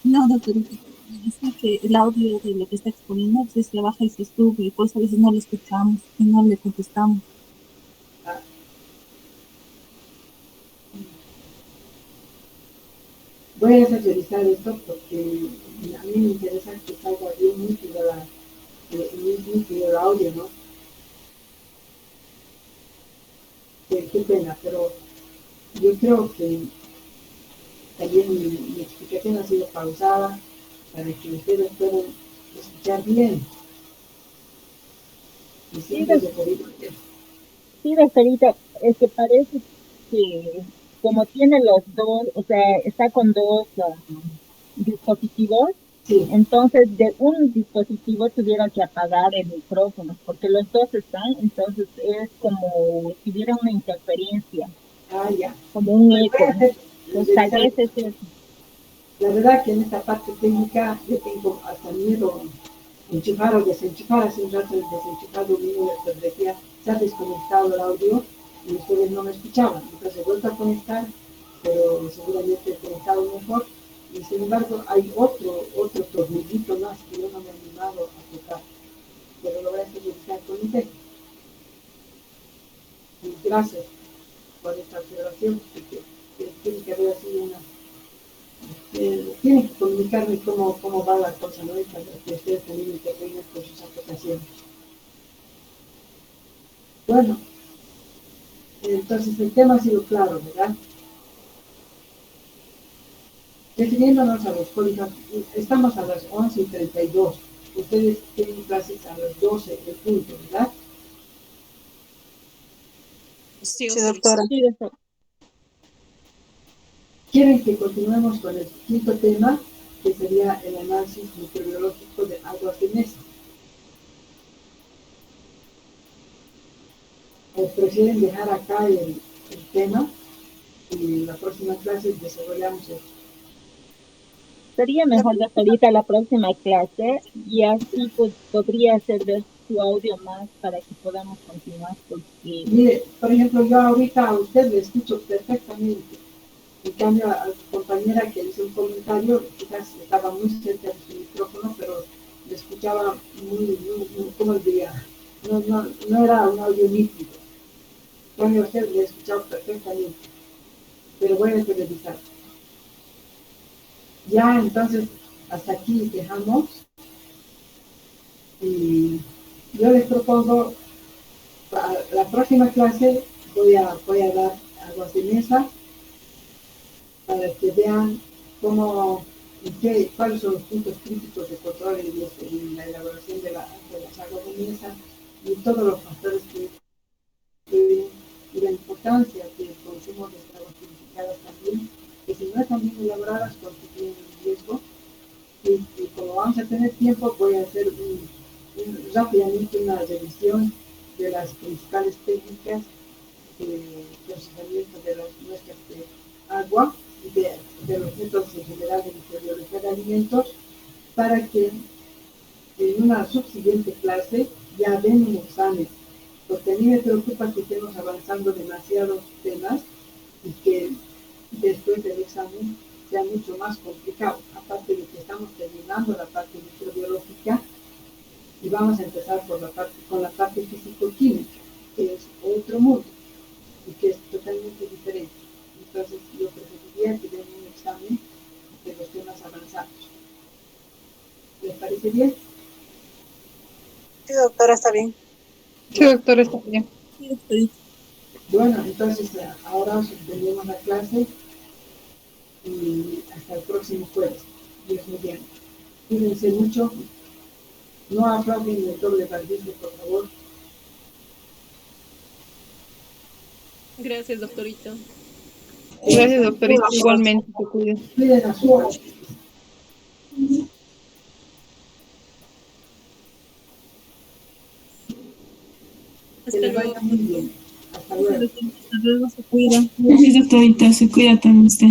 No, doctorita, me decía que el audio de lo que está exponiendo se baja y se sube, y por eso a veces no le escuchamos y no le contestamos. Ah, voy a revisar esto porque a mí me interesa que salga bien nítido el audio, ¿no? Qué pena, pero yo creo que también mi explicación ha sido pausada para que ustedes puedan escuchar bien y Sí, siempre se puede. sí, doctorita, es que parece que como tiene los dos, o sea, está con dos dispositivos, Sí, entonces de un dispositivo tuviera que apagar el micrófono, porque los dos están, entonces es como si hubiera una interferencia, ya. como un Voy a eco. hacer, Entonces tal revisar. vez es eso. La verdad que en esta parte técnica yo tengo hasta miedo enchufar o desenchufar. Hace un rato el desenchufado mío les decía, se ha desconectado el audio y ustedes no me escuchaban. Entonces he vuelto a conectar, pero seguramente he conectado mejor. Y sin embargo hay otro tornillito más que yo no me he animado a tocar, pero lo voy a hacer revisar con usted. Y gracias por esta observación, porque tiene que haber así una tienen que comunicarme cómo va la cosa, ¿no? Y para que ustedes también intervengan con sus aplicaciones. Bueno, entonces el tema ha sido claro, ¿verdad? Refiriéndonos a los códigos, estamos a las 11:32. Ustedes tienen clases a las 12 de punto, ¿verdad? Sí, Sí, doctorita. doctora. Sí, doctor. ¿Quieren que continuemos con el quinto tema, que sería el análisis microbiológico de aguas de mesa? ¿O prefieren dejar acá el tema y la próxima clase desarrollamos esto? Sería mejor, doctorita, la próxima clase y así podría hacer ver su audio más para que podamos continuar, porque Mire, por ejemplo, yo ahorita a usted le escucho perfectamente. En cambio, a su compañera que hizo un comentario, quizás estaba muy cerca de su micrófono, pero le escuchaba muy, ¿cómo diría? no era un audio nítido. Bueno, usted lo he escuchado perfectamente, pero voy a televisar. Ya, entonces, hasta aquí dejamos. Y yo les propongo, para la próxima clase voy a dar aguas de mesa para que vean cuáles son los puntos críticos de control en la elaboración de las aguas de mesa y todos los factores que y la importancia que el consumo de aguas purificadas también, que si no están bien elaboradas constituyen un riesgo. Y como vamos a tener tiempo, voy a hacer rápidamente una revisión de las principales técnicas de procesamiento de las muestras de agua y de los métodos en general de microbiología de alimentos para que en una subsiguiente clase ya den un examen, porque a mí me preocupa que estemos avanzando demasiados temas y que después del examen sea mucho más complicado, aparte de que estamos terminando la parte microbiológica y vamos a empezar con la parte físico-química, que es otro mundo y que es totalmente diferente. Entonces yo preferiría que den un examen de los temas avanzados. ¿Les parece bien? Sí, doctora, está bien. Sí, doctora, está bien. Sí, doctorita. Bueno, entonces ahora suspendemos la clase y hasta el próximo jueves. Dios mediante. Cuídense mucho. No aplauden el doble barbijo, por favor. Gracias, doctorita. Gracias, doctorita. Igualmente, te cuido. Cuiden a su hora. Que Hasta les luego. vaya muy bien. Hasta luego. Hasta luego, se cuida. Sí, doctorita, se cuida también usted.